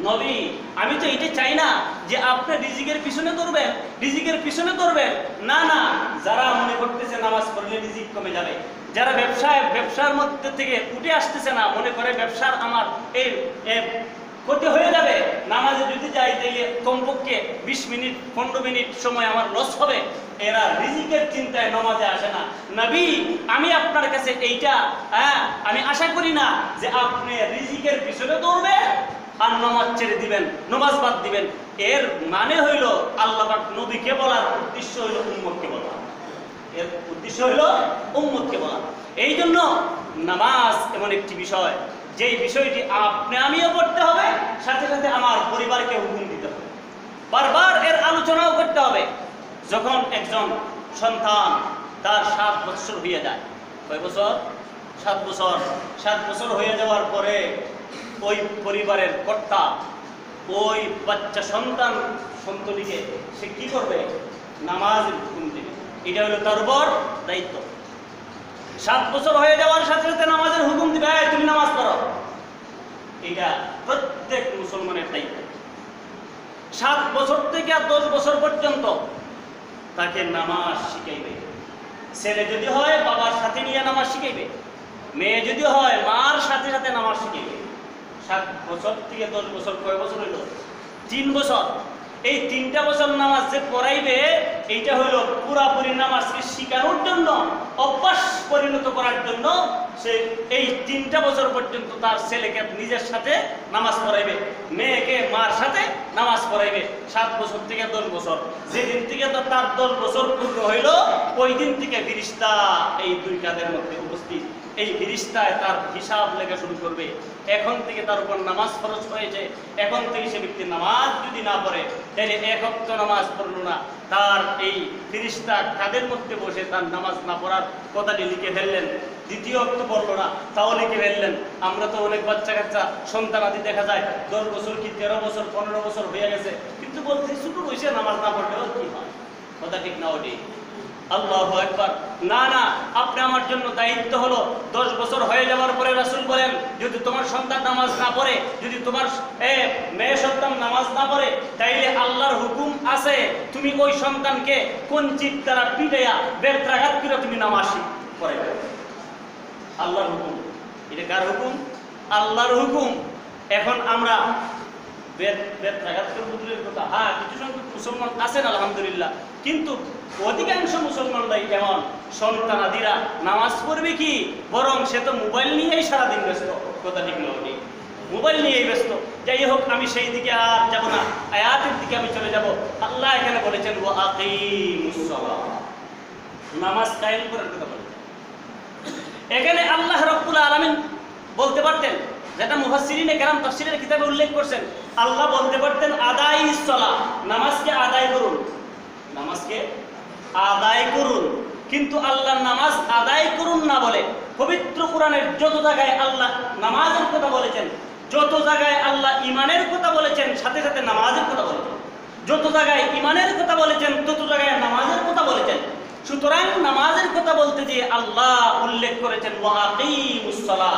Speaker 1: নবী, আমি তো এটা চাই না যে আপনি রিজিকের পিছনে দৌড়বেন, রিজিকের পিছনে দৌড়বেন। না না, যারা মনে করতেছে নামাজ পড়লে রিজিক কমে যাবে, যারা ব্যবসার মধ্যে থেকে উঠে আসতেছে না, মনে করে ব্যবসার আমার এই ক্ষতি হয়ে যাবে, নামাজে যদি যাই তাইলে কমপক্ষে 20 মিনিট 15 মিনিট সময় আমার লস হবে, এরা রিজিকের চিন্তায় নামাজে আসে না। নবী, আমি আপনার কাছে এইটা আমি আশা করি না যে আপনি রিজিকের পিছনে দৌড়বেন আর নামাজ ছেড়ে দিবেন, নামাজ বাদ দিবেন। এর মানে হইল আল্লাহ পাক নবীকে বলার উদ্দেশ্য হইল উম্মতকে বলা। এর উদ্দেশ্য হইল উম্মতকে বলা। এই জন্য নামাজ এমন একটি বিষয়, যেই বিষয়টি আপনি আমিও পড়তে হবে, সাথে সাথে আমার পরিবারকে হুকুম দিতে হবে, বারবার এর আলোচনাও করতে হবে। যখন একজন সন্তান তার 7 বছর হয়ে যায়, কয় বছর? 7 বছর। 7 বছর হয়ে যাওয়ার পরে ওই পরিবারের কর্তা ওই বাচ্চা সন্তানটিকে সে কি করবে? নামাজের হুকুম দেবে। এটা হলো তার উপর দায়িত্ব। 7 বছর হয়ে যাওয়ার সাথে সাথে নামাজের হুকুম দিবে, তুমি নামাজ পড়ো। এটা প্রত্যেক মুসলমানের দায়িত্ব। 7 বছর থেকে 10 বছর পর্যন্ত তাকে নামাজ শিখাইবে। ছেলে যদি হয় বাবার সাথে নিয়ে নামাজ শিখাইবে, মেয়ে যদি হয় মার সাথে সাথে নামাজ শিখাইবে। 7 বছর থেকে 10 বছর, কয় বছর হইল? 3 বছর। এই 3টা বছর নামাজ যে পড়াইবে, এইটা হলো পুরাপুরি নামাজকে শিখানোর জন্য, অভ্যাস পরিণত করার জন্য সে এই 3টা বছর পর্যন্ত তার ছেলেকে নিজের সাথে নামাজ পড়াইবে, মেয়েকে মার সাথে নামাজ পড়াইবে। 7 বছর থেকে 10 বছর। যেদিন থেকে তার 10 বছর পূর্ণ হইল, ওই দিন থেকে ফেরেশতা এই 2 কাঁধের মধ্যে উপস্থিত। এই ফেরেশতায় তার হিসাব লেখা শুরু করবে। এখন থেকে তার উপর নামাজ ফরজ হয়েছে, এখন থেকে সে ব্যক্তি নামাজ যদি না পড়ে, তাহলে 1 ওয়াক্ত নামাজ পড়লো না, তার এই ফেরেশতা কাঁধের মধ্যে বসে তার নামাজ না পড়ার কথাটি লিখে ফেললেন। 2য় ওয়াক্ত পড়লো না, তাও লিখে ফেললেন। আমরা তো অনেক বাচ্চা কাচ্চা সন্তান আদি দেখা যায় 10 বছর কি 13 বছর 15 বছর হয়ে গেছে, কিন্তু বলতে ছোট বয়সে নামাজ না পড়লেও কি হয়? কথা ঠিক না? ওটি আল্লাহু আকবার। না না, আপনি আমার জন্য দায়িত্ব হলো 10 বছর হয়ে যাওয়ার পরে রাসূল বলেন, যদি তোমার সন্তান নামাজ না পড়ে, যদি তোমার মেয়ে সন্তান নামাজ না পড়ে, তাইলে আল্লাহর হুকুম আছে তুমি ওই সন্তানকে কোন চিৎ দ্বারা পিটাইয়া বেত্রাঘাত করে তুমি নামাজ পড়াইবে। আল্লাহর হুকুম। এটা কার হুকুম? আল্লাহর হুকুম। এখন আমরা বেত্রাঘাত করে বুঝলেন কথা। হ্যাঁ, কিছু সংখ্যক মুসলমান আছেন আলহামদুলিল্লাহ, কিন্তু অধিকাংশ মুসলমানরাই এমন সন্তানাদিরা নামাজ পড়বে কি, বরং সে তো মোবাইল নিয়েই সারাদিন ব্যস্ত। কথা ঠিক না? মোবাইল নিয়েই ব্যস্ত। যাই হোক, আমি সেই দিকে আর যাব না, আয়াতের দিকে আমি চলে যাব। আল্লাহ এখানে বলেছেন ওয়া আকিমুস সালাহ, নামাজ কায়েম করার কথা বলেছেন। এখানে আল্লাহ রাব্বুল আলামিন বলতে পারতেন, যেটা মুফাসসিরিনে কেরাম তাফসীরের কিতাবে উল্লেখ করছেন, আল্লাহ বলতে পারতেন আদাইস সালাহ, নামাজকে আদায় করুন, নামাজকে আদায় করুন। কিন্তু আল্লাহ নামাজ আদায় করুন না বলে পবিত্র কোরআনের যত জায়গায় আল্লাহ নামাজের কথা বলেছেন, যত জায়গায় আল্লাহ ঈমানের কথা বলেছেন, সাথে সাথে নামাজের কথা বলেছেন। যত জায়গায় ঈমানের কথা বলেছেন, তত জায়গায় নামাজের কথা বলেছেন। সুতরাং নামাজের কথা বলতে যে আল্লাহ উল্লেখ করেছেন ওয়া আকিমুস সালাহ,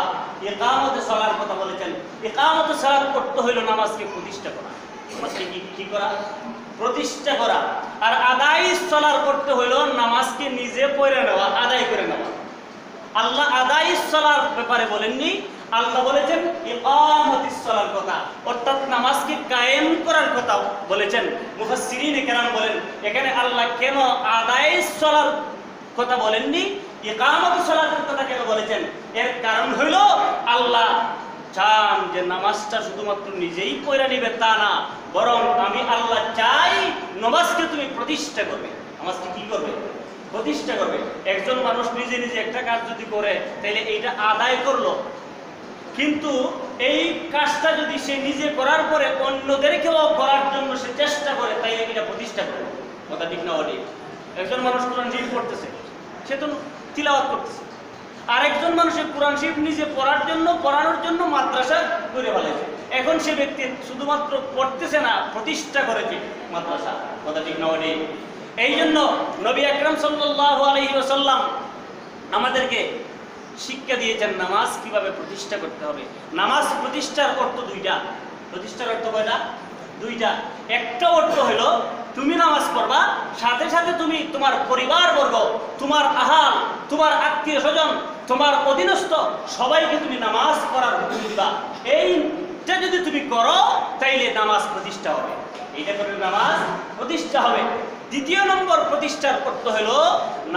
Speaker 1: ইকামতে সালার কথা বলেছেন। ইকামতে সালাত অর্থ হইল নামাজকে প্রতিষ্ঠা করা, নামাজকে কি করা? প্রতিষ্ঠা করা। আর আদাইস সালার অর্থ হইল নামাজকে নিজে পড়ে নেওয়া, আদায় করে নেওয়া। আল্লাহ আদাইস সালার ব্যাপারে বলেননি, আল্লাহ বলেছেন ইকামতিস সালার কথা, অর্থাৎ নামাজকে কায়েম করার কথা বলেছেন। মুফাসসিরিনে কেরাম বলেন এখানে আল্লাহ কেন আদাইস সালার কথা বলেননি, ইকামতিস সালাতের কথা কেন বলেছেন? এর কারণ হইল আল্লাহ চান যে নামাজটা শুধুমাত্র নিজেই পড়ে নিবে তা না, বরং আমি আল্লাহ চাই নামাজকে তুমি প্রতিষ্ঠা করবে। নামাজকে কি করবে? প্রতিষ্ঠা করবে। একজন মানুষ নিজে নিজে একটা কাজ যদি করে তাহলে এইটা আদায় করলো, কিন্তু এই কাজটা যদি সে নিজে করার পরে অন্যদেরকেও করার জন্য সে চেষ্টা করে, তাইলে এটা প্রতিষ্ঠা করে। কথা ঠিক না? ওটি একজন মানুষ কোরআন শরীফ পড়তেছে, সে তো তিলাওয়াত করতেছে, আরেকজন মানুষের কোরআন শরীফ নিজে পড়ার জন্য, পড়ানোর জন্য মাদ্রাসা করে ফেলেছে। এখন সে ব্যক্তি শুধুমাত্র পড়তেছে না, প্রতিষ্ঠা করেছে মাদ্রাসা। কথা ঠিক না? ওটি এই জন্য নবী আকরাম সাল্লাল্লাহু আলাইহি ওয়াসাল্লাম আমাদেরকে শিক্ষা দিয়েছেন নামাজ কিভাবে প্রতিষ্ঠা করতে হবে। নামাজ প্রতিষ্ঠার অর্থ দুইটা। প্রতিষ্ঠার অর্থ কয়টা? দুইটা। একটা অর্থ হলো তুমি নামাজ পড়বা, সাথে সাথে তুমি তোমার পরিবারবর্গ, তোমার আহাল, তোমার আত্মীয় স্বজন, তোমার অধীনস্থ সবাইকে তুমি নামাজ পড়ার হুকুম দিবা। এইটা যদি তুমি করো তাইলে নামাজ প্রতিষ্ঠা হবে। এইটা করে নামাজ প্রতিষ্ঠা হবে। দ্বিতীয় নম্বর প্রতিষ্ঠার অর্থ হলো,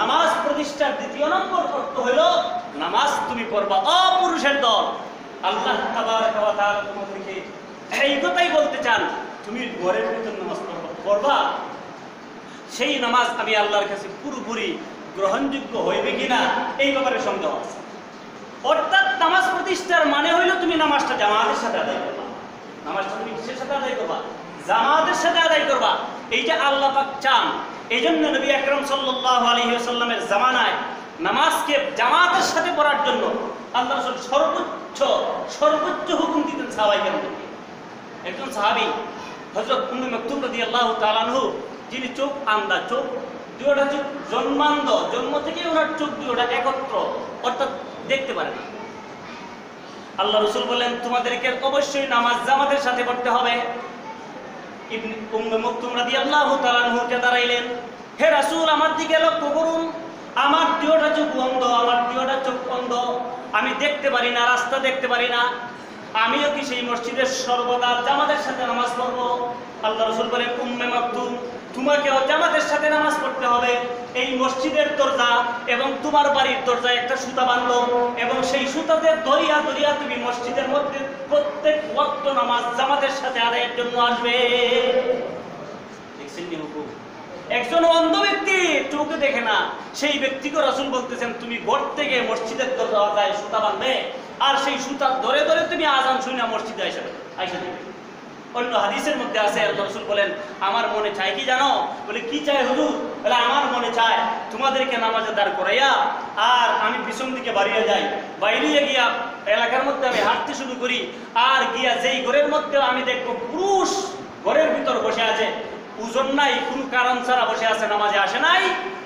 Speaker 1: নামাজ প্রতিষ্ঠার দ্বিতীয় নম্বর অর্থ হলো নামাজ তুমি পড়বা অপুরুষের দল। আল্লাহ তাবারক ওয়া তাআলা তোমাদেরকে এই কথাই বলতে চান, তুমি ঘরের ভিতর নামাজ পড়বা, সেই নামাজ আমি আল্লাহর কাছে পুরোপুরি গ্রহণযোগ্য হইবে কিনা এই ব্যাপারে সন্দেহ আছে। অর্থাৎ নামাজ প্রতিষ্ঠার মানে হইলো তুমি নামাজটা জামাতের সাথে আদায় করবা। নামাজটা তুমি কিসের সাথে আদায় করবা? জামাতের সাথে আদায় করবা। এইটা আল্লাহ পাক চান। এই জন্য নবী আকরাম সাল্লাল্লাহু আলাইহি ওয়াসাল্লামের জামানায় নামাজকে জামাতের সাথে পড়ার জন্য আল্লাহ রাসূল সর্বোচ্চ হুকুম দিতেন সাহাবাইদেরকে। একজন সাহাবী হযরত উম্মে মাকতুম রাদিয়াল্লাহু তাআলা আনহু, যিনি চোখ আন্ধা, চোখ দুইটা চোখ জন্মান্ধ, জন্ম থেকে ওনার চোখ দুইটা একত্র, অর্থাৎ দেখতে পারে না। আল্লাহ রাসূল বলেন তোমাদেরকে অবশ্যই নামাজ জামাতের সাথে পড়তে হবে। ইবনে উম্মে মাকতুম রাদিয়াল্লাহু তাআলা আনহুকে দাঁড়াইলেন, হে রাসূল আমার দিকে লক্ষ্য করুন, আমার দুইটা চোখ অন্ধ, আমার দুইটা চোখ অন্ধ, আমি দেখতে পারি না, রাস্তা দেখতে পারি না, আমিও কি সেই মসজিদের সর্বদা জামাতের সাথে নামাজ পড়বো? আল্লাহ রাসূল বলেন উম্মে মাকতুম তোমাকেও জামাতের সাথে নামাজ পড়তে হবে। এই মসজিদের দরজা এবং তোমার বাড়ির দরজায় একটা সুতা বাঁধলো এবং সেই সুতাতে দরিয়া দরিয়া তুমি মসজিদের মধ্যে প্রত্যেক ওয়াক্ত নামাজ জামাতের সাথে আদায়ের জন্য আসবে। দেখছেন কি হুকুম? একজন অন্ধ ব্যক্তি চোখে দেখে না, সেই ব্যক্তিকে রাসূল বলতেছেন তুমি ঘর থেকে মসজিদের দরজায় সুতা বাঁধবে আর সেই সুতা ধরে ধরে তুমি আযান শুনে মসজিদে আইসা দেবে। অন্য হাদিসের মধ্যে আছে আল্লাহ রাসূল বলেন আমার মনে চায় কি জানো? বলে কি চায় হুজুর? বলে আমার মনে চায় তোমাদেরকে নামাজে দাঁড় করাইয়া আর আমি পিছন দিকে বাড়িয়ে যাই, বাইরে গিয়া এলাকার মধ্যে আমি হাঁটতে শুরু করি, আর গিয়া যেই ঘরের মধ্যে আমি দেখবো পুরুষ ঘরের ভিতর বসে আছে, ওজন নাই, কোনো কারণ ছাড়া বসে আছে, নামাজে আসে নাই,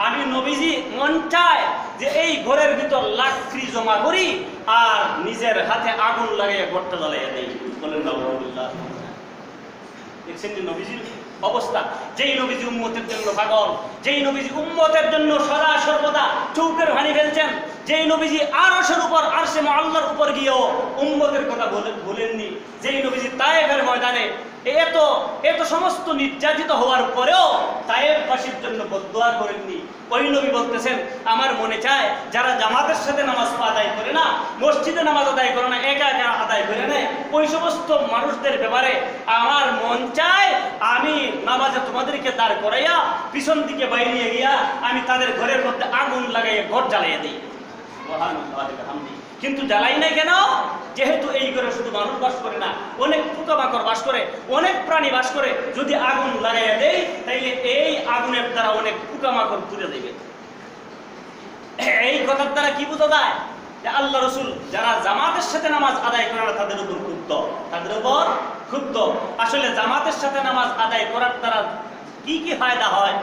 Speaker 1: আমি নবীজি মন চায় যে এই ঘরের ভিতর লাকড়ি জমা করি আর নিজের হাতে আগুন লাগাইয়া ঘরটা জ্বালাইয়া দেই। বলেন আলহামদুলিল্লাহ। দেখছেন যে নবীজির অবস্থা, যেই নবীজি উম্মতের জন্য পাগল, যেই নবীজি উম্মতের জন্য সদা সর্বদা চৌকের ভানি ফেলছেন, যেই নবীজি আরশের উপর, আরশে মুআল্লার উপর গিয়েও উম্মতের কথা বলেননি, যেই নবীজি তায়েফের ময়দানে এত সমস্ত নির্যাতিত হওয়ার পরেও তায়েফবাসীর জন্য বদদুয়া করেননি, ওই নবী বলতেছেন আমার মনে চায় যারা জামাতের সাথে নামাজ আদায় করে না, মসজিদে নামাজ আদায় করে না, একা একা আদায় করে নেয়, ওই সমস্ত মানুষদের ব্যাপারে আমার মন চায় আমি নামাজে তোমাদেরকে দাঁড় করাইয়া পিছন দিকে বাইরে গিয়া আমি তাদের ঘরের মধ্যে আগুন লাগাইয়া ঘর জ্বালাইয়া দিই। কিন্তু জ্বালাই নাই কেন? যেহেতু এই ঘরে শুধু মানুষ বাস করে না, অনেক পোকামাকড় বাস করে, অনেক প্রাণী বাস করে। যদি আগুন লাগাইয়া দেয় তাইলে এই আগুনের দ্বারা অনেক পোকামাকড় পুড়ে দেবে। এই কথার দ্বারা কি বোঝা যায়? যে আল্লাহ রসুল যারা জামাতের সাথে নামাজ আদায় করে না তাদের উপর ক্ষুব্ধ, তাদের উপর ক্ষুব্ধ। আসলে জামাতের সাথে নামাজ আদায় করার দ্বারা কি কি ফায়দা হয়,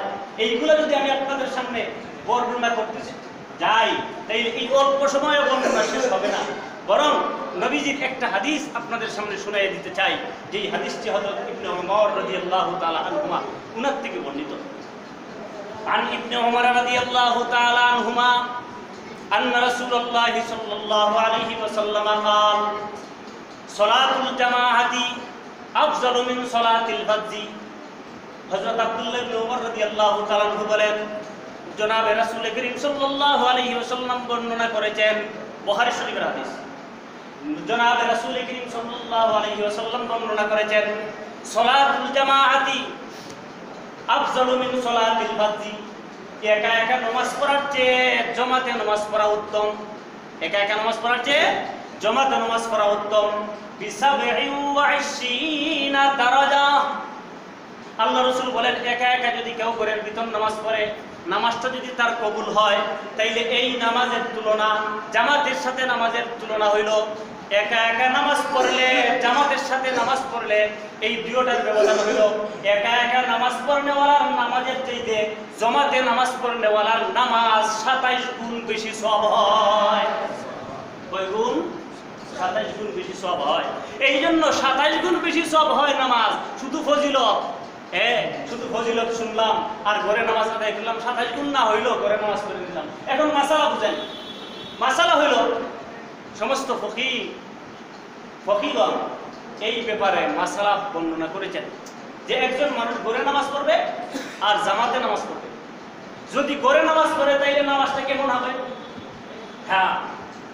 Speaker 1: এইগুলো যদি আমি আপনাদের সামনে বর্ণনা করতে যাই তাইলে এই অল্প সময়ে বর্ণনা শেষ হবে না। বরং নবীজির একটা হাদিস আপনাদের সামনে শুনাইয়ে দিতে চাই, যে হাদিসটি হযরত ইবনে উমর রাদিয়াল্লাহু তাআলা আনহুমা উনার থেকে বর্ণিত। عن ابن عمر رضي الله تعالى عنهما أن رسول الله صلى الله عليه وسلم قال صلاة الجماعة أفضل من صلاة الفرد। হযরত আব্দুল্লাহ ইবনে উমর রাদিয়াল্লাহু তাআলা আনহু বলেন, জনাবে রাসূল করিম সাল্লাল্লাহু আলাইহি ওয়াসাল্লাম বর্ণনা করেছেন, বুখারী শরীফের হাদিস। জনাবে রাসূল করিম সাল্লাল্লাহু আলাইহি ওয়াসাল্লাম বর্ণনা করেছেন, সালাতুল জামাআতি আফজালু মিন সালাতিল ফারদি। একা একা নামাজ পড়ার চেয়ে জামাতে নামাজ পড়া উত্তম। একা একা নামাজ পড়ার চেয়ে জামাতে নামাজ পড়া উত্তম। বি27 দারাজা। আল্লাহ রাসূল বলেন, একা একা যদি কেউ ঘরের ভিতর নামাজ পড়ে, নামাজটা যদি তার কবুল হয় তাইলে এই নামাজের তুলনা জামাতের সাথে নামাজের তুলনা হইল, একা একা নামাজ পড়লে জামাতের সাথে নামাজ পড়লে এই দুইটার ব্যবধান হইল একা একা নামাজ পড়নেওয়ালার নামাজের চাইতে জামাতে নামাজ পড়নেওয়ালার নামাজ 27 গুণ বেশি সওয়াব হয়। কয় গুণ? 27 গুণ বেশি সওয়াব হয়। এই জন্য 27 গুণ বেশি সওয়াব হয় নামাজ। শুধু ফজিলত, শুধু ফজিলত শুনলাম আর ঘরে নামাজ আদায় করলাম, 27 গুণ না হইলো ঘরে নামাজ পড়ে নিলাম। এখন মাসালা বুঝেন। মাসালা হইল সমস্ত ফকিহগণ এই ব্যাপারে মাসালা বর্ণনা করেছেন যে একজন মানুষ ঘরে নামাজ পড়বে আর জামাতে নামাজ পড়বে। যদি ঘরে নামাজ পড়ে তাইলে নামাজটা কেমন হবে? হ্যাঁ,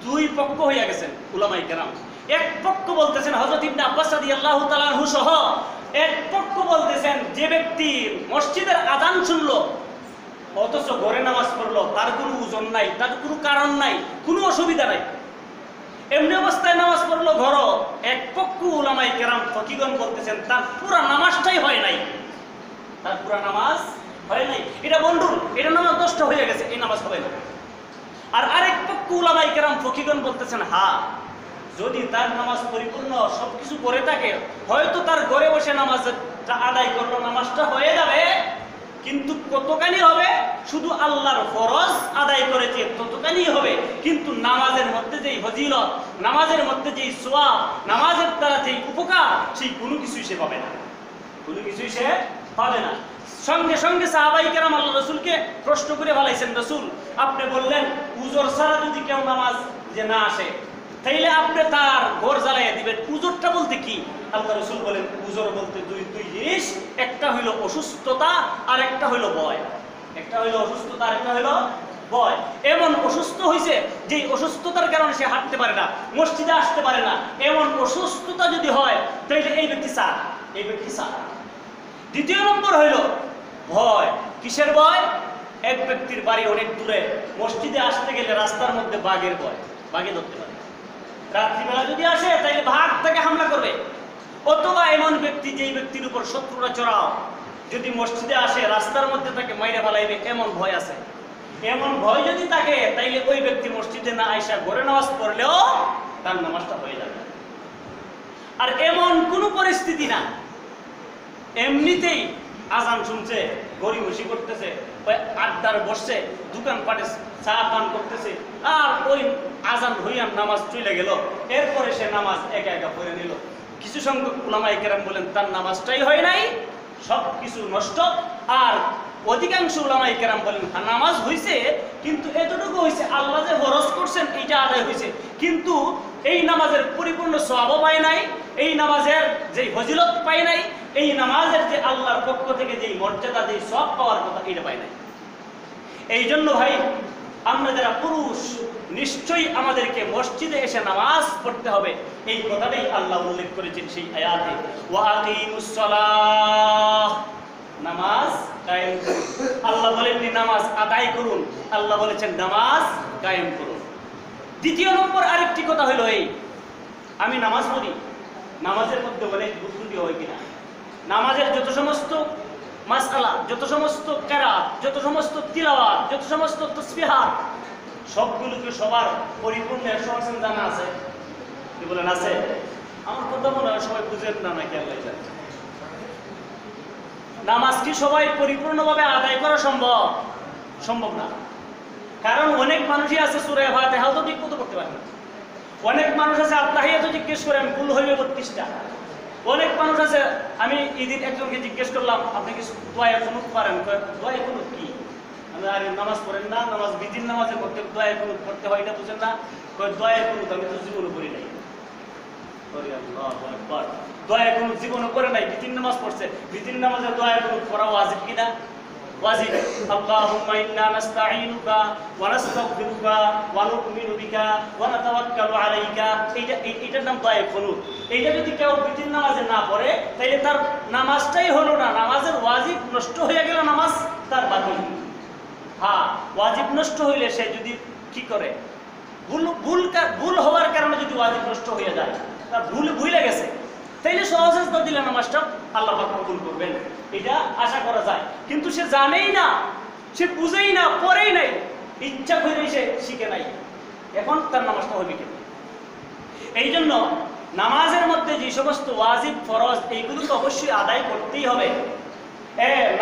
Speaker 1: দুই পক্ষ হইয়া গেছেন উলামায়ে কেরাম। এক পক্ষ বলতেছেন হযরত ইবনে আব্বাস রাদিয়াল্লাহু তাআলা আনহু সহ, এক পক্ষ বলতেছেন যে ব্যক্তি মসজিদের আযান শুনলো অথচ ঘরে নামাজ পড়লো তার কোনো ওজন নাই, তার কোনো কারণ নাই, কোনো অসুবিধা নাই, এমনি অবস্থায় নামাজ পড়লো ঘর। এক পক্ষ উলামায়ে কেরাম ফকিহগণ বলতেছেন তার পুরা নামাজটাই হয় নাই, তার পুরা নামাজ হয় নাই, এটা বন্ধুর, এটা নামাজ নষ্ট হয়ে গেছে, এই নামাজ হবে না। আর আরেক পক্ষ উলামায়ে কেরাম ফকিহগণ বলতেছেন হ্যাঁ, যদি তার নামাজ পরিপূর্ণ সবকিছু করে থাকে হয়তো তার ঘরে বসে নামাজটা আদায় করলো, নামাজটা হয়ে যাবে, কিন্তু কতখানি হবে? শুধু আল্লাহর ফরজ আদায় করেছে ততখানি হবে, কিন্তু নামাজের মধ্যে যেই ফজিলত, নামাজের মধ্যে যেই সওয়াব, নামাজের দ্বারা যেই উপকার, সেই কোনো কিছুই সে পাবে না, কোনো কিছুই সে পাবে না। সঙ্গে সঙ্গে সাহাবায়ে কেরাম আল্লাহ রাসূলকে প্রশ্ন করে বলাইছেন, রাসূল আপনি বললেন উযর ছাড়া যদি কেউ নামাজ যে না আসে তাইলে আপনি তার ঘর জ্বালাইয়া দিবেন, উযরটা বলতে কি? আল্লাহ রাসূল বলেন উযর বলতে দুই জিনিস, একটা হইল অসুস্থতা আর একটা হইল ভয়। একটা হইল অসুস্থতা আর একটা হইল ভয়। এমন অসুস্থ হইছে যে অসুস্থতার কারণে সে হাঁটতে পারে না, মসজিদে আসতে পারে না, এমন অসুস্থতা যদি হয় তাইলে এই ব্যক্তি সার, এই ব্যক্তি সার। দ্বিতীয় নম্বর হইল ভয়। কিসের ভয়? এক ব্যক্তির বাড়ি অনেক দূরে, মসজিদে আসতে গেলে রাস্তার মধ্যে বাঘের ভয়, বাঘে ধরতে পারে, রাত্রিবেলা যদি আসে তাইলে বাঘ তাকে হামলা করবে। অথবা এমন ব্যক্তি যেই ব্যক্তির উপর শত্রুরা চড়াও যদি মসজিদে আসে রাস্তার মধ্যে তাকে মাইরে ফেলাইবে, এমন ভয় আছে। এমন ভয় যদি থাকে তাইলে ওই ব্যক্তি মসজিদে না আইসা ঘরে নামাজ পড়লেও তার নামাজটা হয়ে যাবে। আর এমন কোনো পরিস্থিতি না, এমনিতেই আজান শুনছে, গড়িমসি করতেছে, ওই আড্ডার বসছে, দোকান পাটে চা পান করতেছে, আর ওই আজান হইয়া নামাজ চলে গেল, এরপরে সে নামাজ একা একা পড়ে নিল। কিছু সংখ্যক উলামায়ে কেরাম বলেন তার নামাজটাই হয় নাই, সব কিছু নষ্ট। আর অধিকাংশ উলামায়ে কেরাম বলেন নামাজ হইছে, কিন্তু এতটুকু হইছে আল্লাহ যে ফরজ করছেন এইটা আদায় হইছে, কিন্তু এই নামাজের পরিপূর্ণ সওয়াবও পায় নাই, এই নামাজের যে ফজিলত পায় নাই, এই নামাজের যে আল্লাহর পক্ষ থেকে যেই মর্যাদা, যেই সওয়াব পাওয়ার কথা, এটা পায় নাই। এই জন্য ভাই আমরা যারা পুরুষ নিশ্চয়ই আমাদেরকে মসজিদে এসে নামাজ পড়তে হবে, এই কথাটাই আল্লাহ উল্লেখ করেছেন সেই আয়াতে। ওয়া আকিমুস সালাহ, নামাজ কায়েম করুন। আল্লাহ বলেননি নামাজ আদায় করুন, আল্লাহ বলেছেন নামাজ কায়েম করুন। দ্বিতীয় নম্বর আরেকটি কথা হলো এই, আমি নামাজ পড়ি, নামাজের মধ্যে অনেক ভুল হয় কিনা, নামাজের যত সমস্ত মাসআলা, যত সমস্ত কেরাত, যত সমস্ত তিলাওয়াত, যত সমস্ত তাসবিহাত, সবগুলোকে সবার পরিপূর্ণ 100% জানা আছে? কি বলেন আছে? আমার কথা মনে হয় সবাই বুঝেন না নাকি আল্লাহ জানে। নামাজ কি সবাই পরিপূর্ণভাবে আদায় করা সম্ভব? সম্ভব না। কারণ অনেক মানুষই আছে সূরা ফাতিহা তো ঠিক মতো পড়তে পারে না, অনেক মানুষ আছে আত্তাহিয়াত জিজ্ঞেস করেন ভুল হইবে 32টা, অনেক মানুষ আছে। আমি ঈদের একজনকে জিজ্ঞেস করলাম আপনি কি দোয়া কুনুত পারেন? দোয়া কুনুত কি? আর নামাজ পড়েন না, নামাজ বিধির নামাজের মধ্যে দোয়া কুনুত পড়তে হয় না, বুঝেন না? দোয়া কুনুত আমি তো জীবনে করি নাই। দোয়া কুনুত জীবনে করে নাই, বিধির নামাজ পড়ছে, বিধির নামাজে দোয়া কুনুত পড়া ওয়াজিব কিনা? ওয়াজিব। আল্লাহুম্মা ইন্না নাস্তাঈনুকা ওয়া নাস্তাগফিরুকা ওয়া নু'মিনু বিকা ওয়া নাতাওয়াক্কালু আলাইকা, এইটার নাম দোয়া কুনুত। এইটা যদি কেউ বিধির নামাজে না পড়ে তাহলে তার নামাজটাই হলো না, নামাজের ওয়াজিব নষ্ট হয়ে গেল, নামাজ তার বাতিল। হ্যাঁ, ওয়াজিব নষ্ট হইলে সে যদি কি করে, ভুল হওয়ার কারণে যদি ওয়াজিব নষ্ট হয়ে যায়, তার ভুলে গেছে, তাইলে সহজে দিলে নামাজটা আল্লাহ পাক কবুল করবেন, এটা আশা করা যায়। কিন্তু সে জানেই না, সে বুঝেই না, পড়েই নাই, ইচ্ছা করে সে শিখে নাই, এখন তার নামাজটা হবে কেন? এই জন্য নামাজের মধ্যে যে সমস্ত ওয়াজিব ফরজ এইগুলো তো অবশ্যই আদায় করতেই হবে।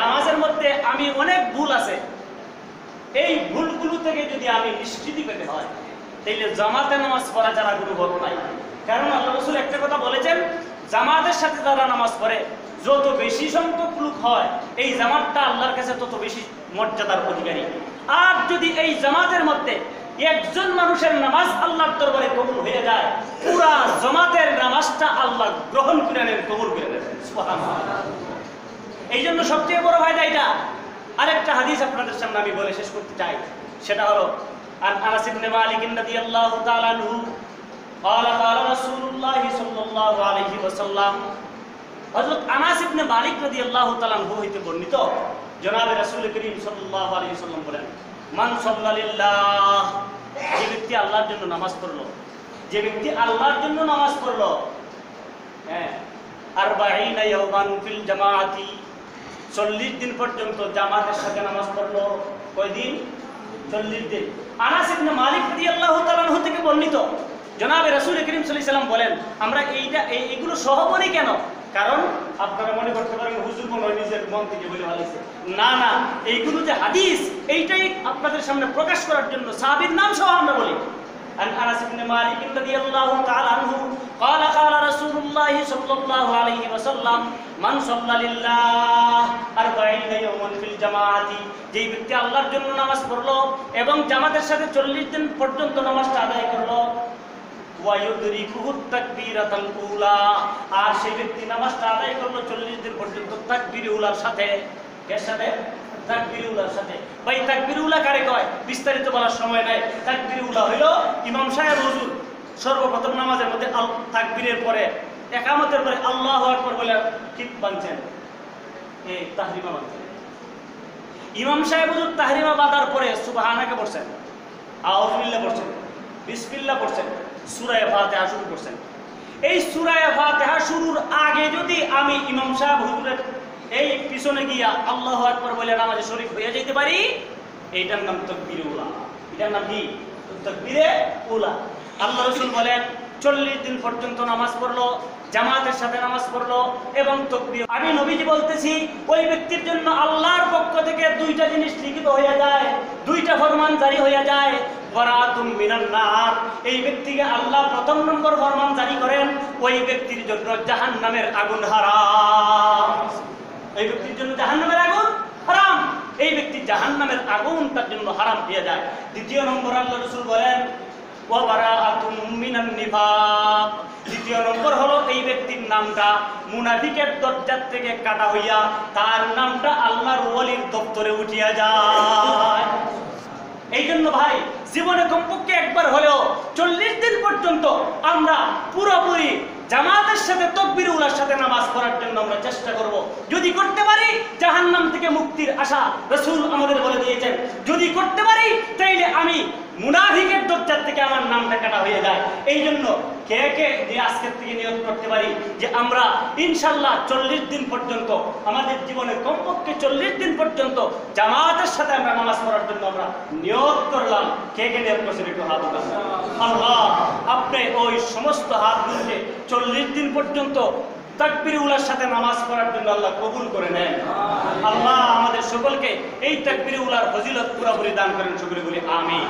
Speaker 1: নামাজের মধ্যে আমি অনেক ভুল আছে, এই ভুলগুলো থেকে যদি আমি নিষ্কৃতি পেতে হয় তাইলে জামাতে নামাজ পড়া যারা কোনো বড় নাই। কারণ আল্লাহ রাসূল একটা কথা বলেছেন, জামাতের সাথে যারা নামাজ পড়ে যত বেশি সংখ্যক লোক হয় এই জামাতটা আল্লাহর কাছে তত বেশি মর্যাদার অধিকারী। আর যদি এই জামাতের মধ্যে একজন মানুষের নামাজ আল্লাহর দরবারে কবুল হয়ে যায়, পুরা জামাতের নামাজটা আল্লাহ গ্রহণ করে নেন, কবুল করে নেন। সুবহানাল্লাহ। এই জন্য সবচেয়ে বড় ফায়দা এটা। আরেকটা হাদিস আপনাদের সামনে আমি বলে শেষ করতে চাই, সেটা হলো আনাস ইবনে মালিক রাদিয়াল্লাহু তাআলা আনহু قال قال رسول الله صلى الله عليه وسلم, হযরত আনাস ইবনে মালিক রাদিয়াল্লাহু তাআলা আনহু হইতে বর্ণিত, জনাবে রাসূল করিম সাল্লাল্লাহু আলাইহি ওয়াসাল্লাম বলেন, মান সাল্লাল্লাহ, যে ব্যক্তি আল্লাহর জন্য নামাজ পড়লো, যে ব্যক্তি আল্লাহর জন্য নামাজ পড়লো, হ্যাঁ, 40 ইয়াওমান ফিল জামাআতি, 40 দিন পর্যন্ত জামাতের সাথে নামাজ পড়লো। কয়দিন? 40 দিন। আনাস ইবনে মালিক রাদিয়াল্লাহু তাআলা আনহু থেকে বর্ণিত, জনাবে রাসূল করিম সাল্লাল্লাহু আলাইহি ওয়াসাল্লাম বলেন, আমরা এইগুলো সহ বলি কেন? কারণ আপনারা মনে করতে পারেন হুজুর মনে হয় নিজের মন থেকে বলে ভালাইছে। না না, এইগুলো যে হাদিস এইটাই আপনাদের সামনে প্রকাশ করার জন্য সাহাবীর নাম সহ আমরা বলি। আনাস ইবনে মালিক রাদিয়াল্লাহু তাআলা আনহু قال قال رسول الله صلى الله عليه وسلم من صلى لله 40 يوما في الجماعه, যে ব্যক্তি আল্লাহর জন্য নামাজ পড়লো এবং জামাতের সাথে 40 দিন পর্যন্ত নামাজটা আদায় করলো, ওয়ায়ুদরিকুহুত তাকবীরাতুল উলা, আর সেই ব্যক্তি নামাজটা আদায় করলো 40 দিন পর্যন্ত তাকবীরে উলার সাথে। এর সাথে তাকবীরে উলার সাথে। ভাই তাকবীরে উলা কারে কয় বিস্তারিত বলার সময় নাই। তাকবীরে উলা হলো ইমাম সাহেব হুজুর সর্বপ্রথম নামাজের মধ্যে তাকবীরের পরে ইকামতের পরে আল্লাহু আকবার বলে কি বাঁধছেন, এই তাহরিমা বাঁধছেন। ইমাম সাহেব হুজুর তাহরিমা বাঁধার পরে সুবহানাকে পড়ছেন, আউযু বিল্লাহ পড়ছেন, বিসমিল্লাহ পড়ছেন, সূরা ফাতিহা শুরু করছেন। এই সূরা ফাতিহা শুরুর আগে যদি আমি ইমাম সাহেব হুজুরের এই পিছনে গিয়া আল্লাহু আকবার বলে নামাজে শরীক হয়ে যেতে পারি, এইটার নাম তাকবীরে উলা। এটার নাম কি? তাকবীরে উলা। আল্লাহ রাসূল বলেন 40 দিন পর্যন্ত নামাজ পড়লো, জামাতের সাথে নামাজ পড়লো এবং তাকবীর। আমি নবীজি বলতেছি, ওই ব্যক্তির জন্য আল্লাহর পক্ষ থেকে দুইটা জিনিস লিখিত হয়ে যায়, দুইটা ফরমান জারি হয়ে যায়। বারাতুম মিনান নার, এই ব্যক্তিকে আল্লাহ প্রথম নম্বর ফরমান জারি করেন, ওই ব্যক্তির জন্য জাহান্নামের আগুন হারাম। এই ব্যক্তির জন্য জাহান্নামের আগুন হারাম, এই ব্যক্তি জাহান্নামের আগুন তার জন্য হারাম হয়ে যায়। দ্বিতীয় নম্বর আল্লাহ রাসূল বলেন ওয়া বারাআতুম মিনান নিফাক, দ্বিতীয় নম্বর হলো এই ব্যক্তির নামটা মুনাফিকের দরজা থেকে কাটা হইয়া তার নামটা আল্লাহর ওলির দপ্তরে উঠিয়া যায়। এই জন্য ভাই জীবনে কমপক্ষে একবার হলেও 40 দিন পর্যন্ত আমরা পুরোপুরি জামাতের সাথে তাকবীর উলার সাথে নামাজ পড়ার জন্য আমরা চেষ্টা করব। যদি করতে পারি জাহান্নাম থেকে মুক্তির আশা রাসূল আমাদের বলে দিয়েছেন, যদি করতে পারি তাইলে আমি মুনাফিকের দরজা থেকে আমার নামটা কাটা হয়ে যায়। এই জন্য কে কে যে আজকের থেকে নিয়ত করতে পারি যে আমরা ইনশাআল্লাহ 40 দিন পর্যন্ত আমাদের জীবনে কমপক্ষে 40 দিন পর্যন্ত জামাতের সাথে আমরা নামাজ পড়ার জন্য আমরা নিয়ত করলাম। কে কে নিয়ত করছেন একটু হাত উঠান। আল্লাহ আপনি ওই সমস্ত হাতগুলোকে 40 দিন পর্যন্ত তাকবীর উলার সাথে নামাজ পড়ার জন্য আল্লাহ কবুল করে নেন। আল্লাহ আমাদের সকলকে এই তাকবীর উলার ফজিলত পুরোপুরি দান করেন, সকলে বলি আমিন।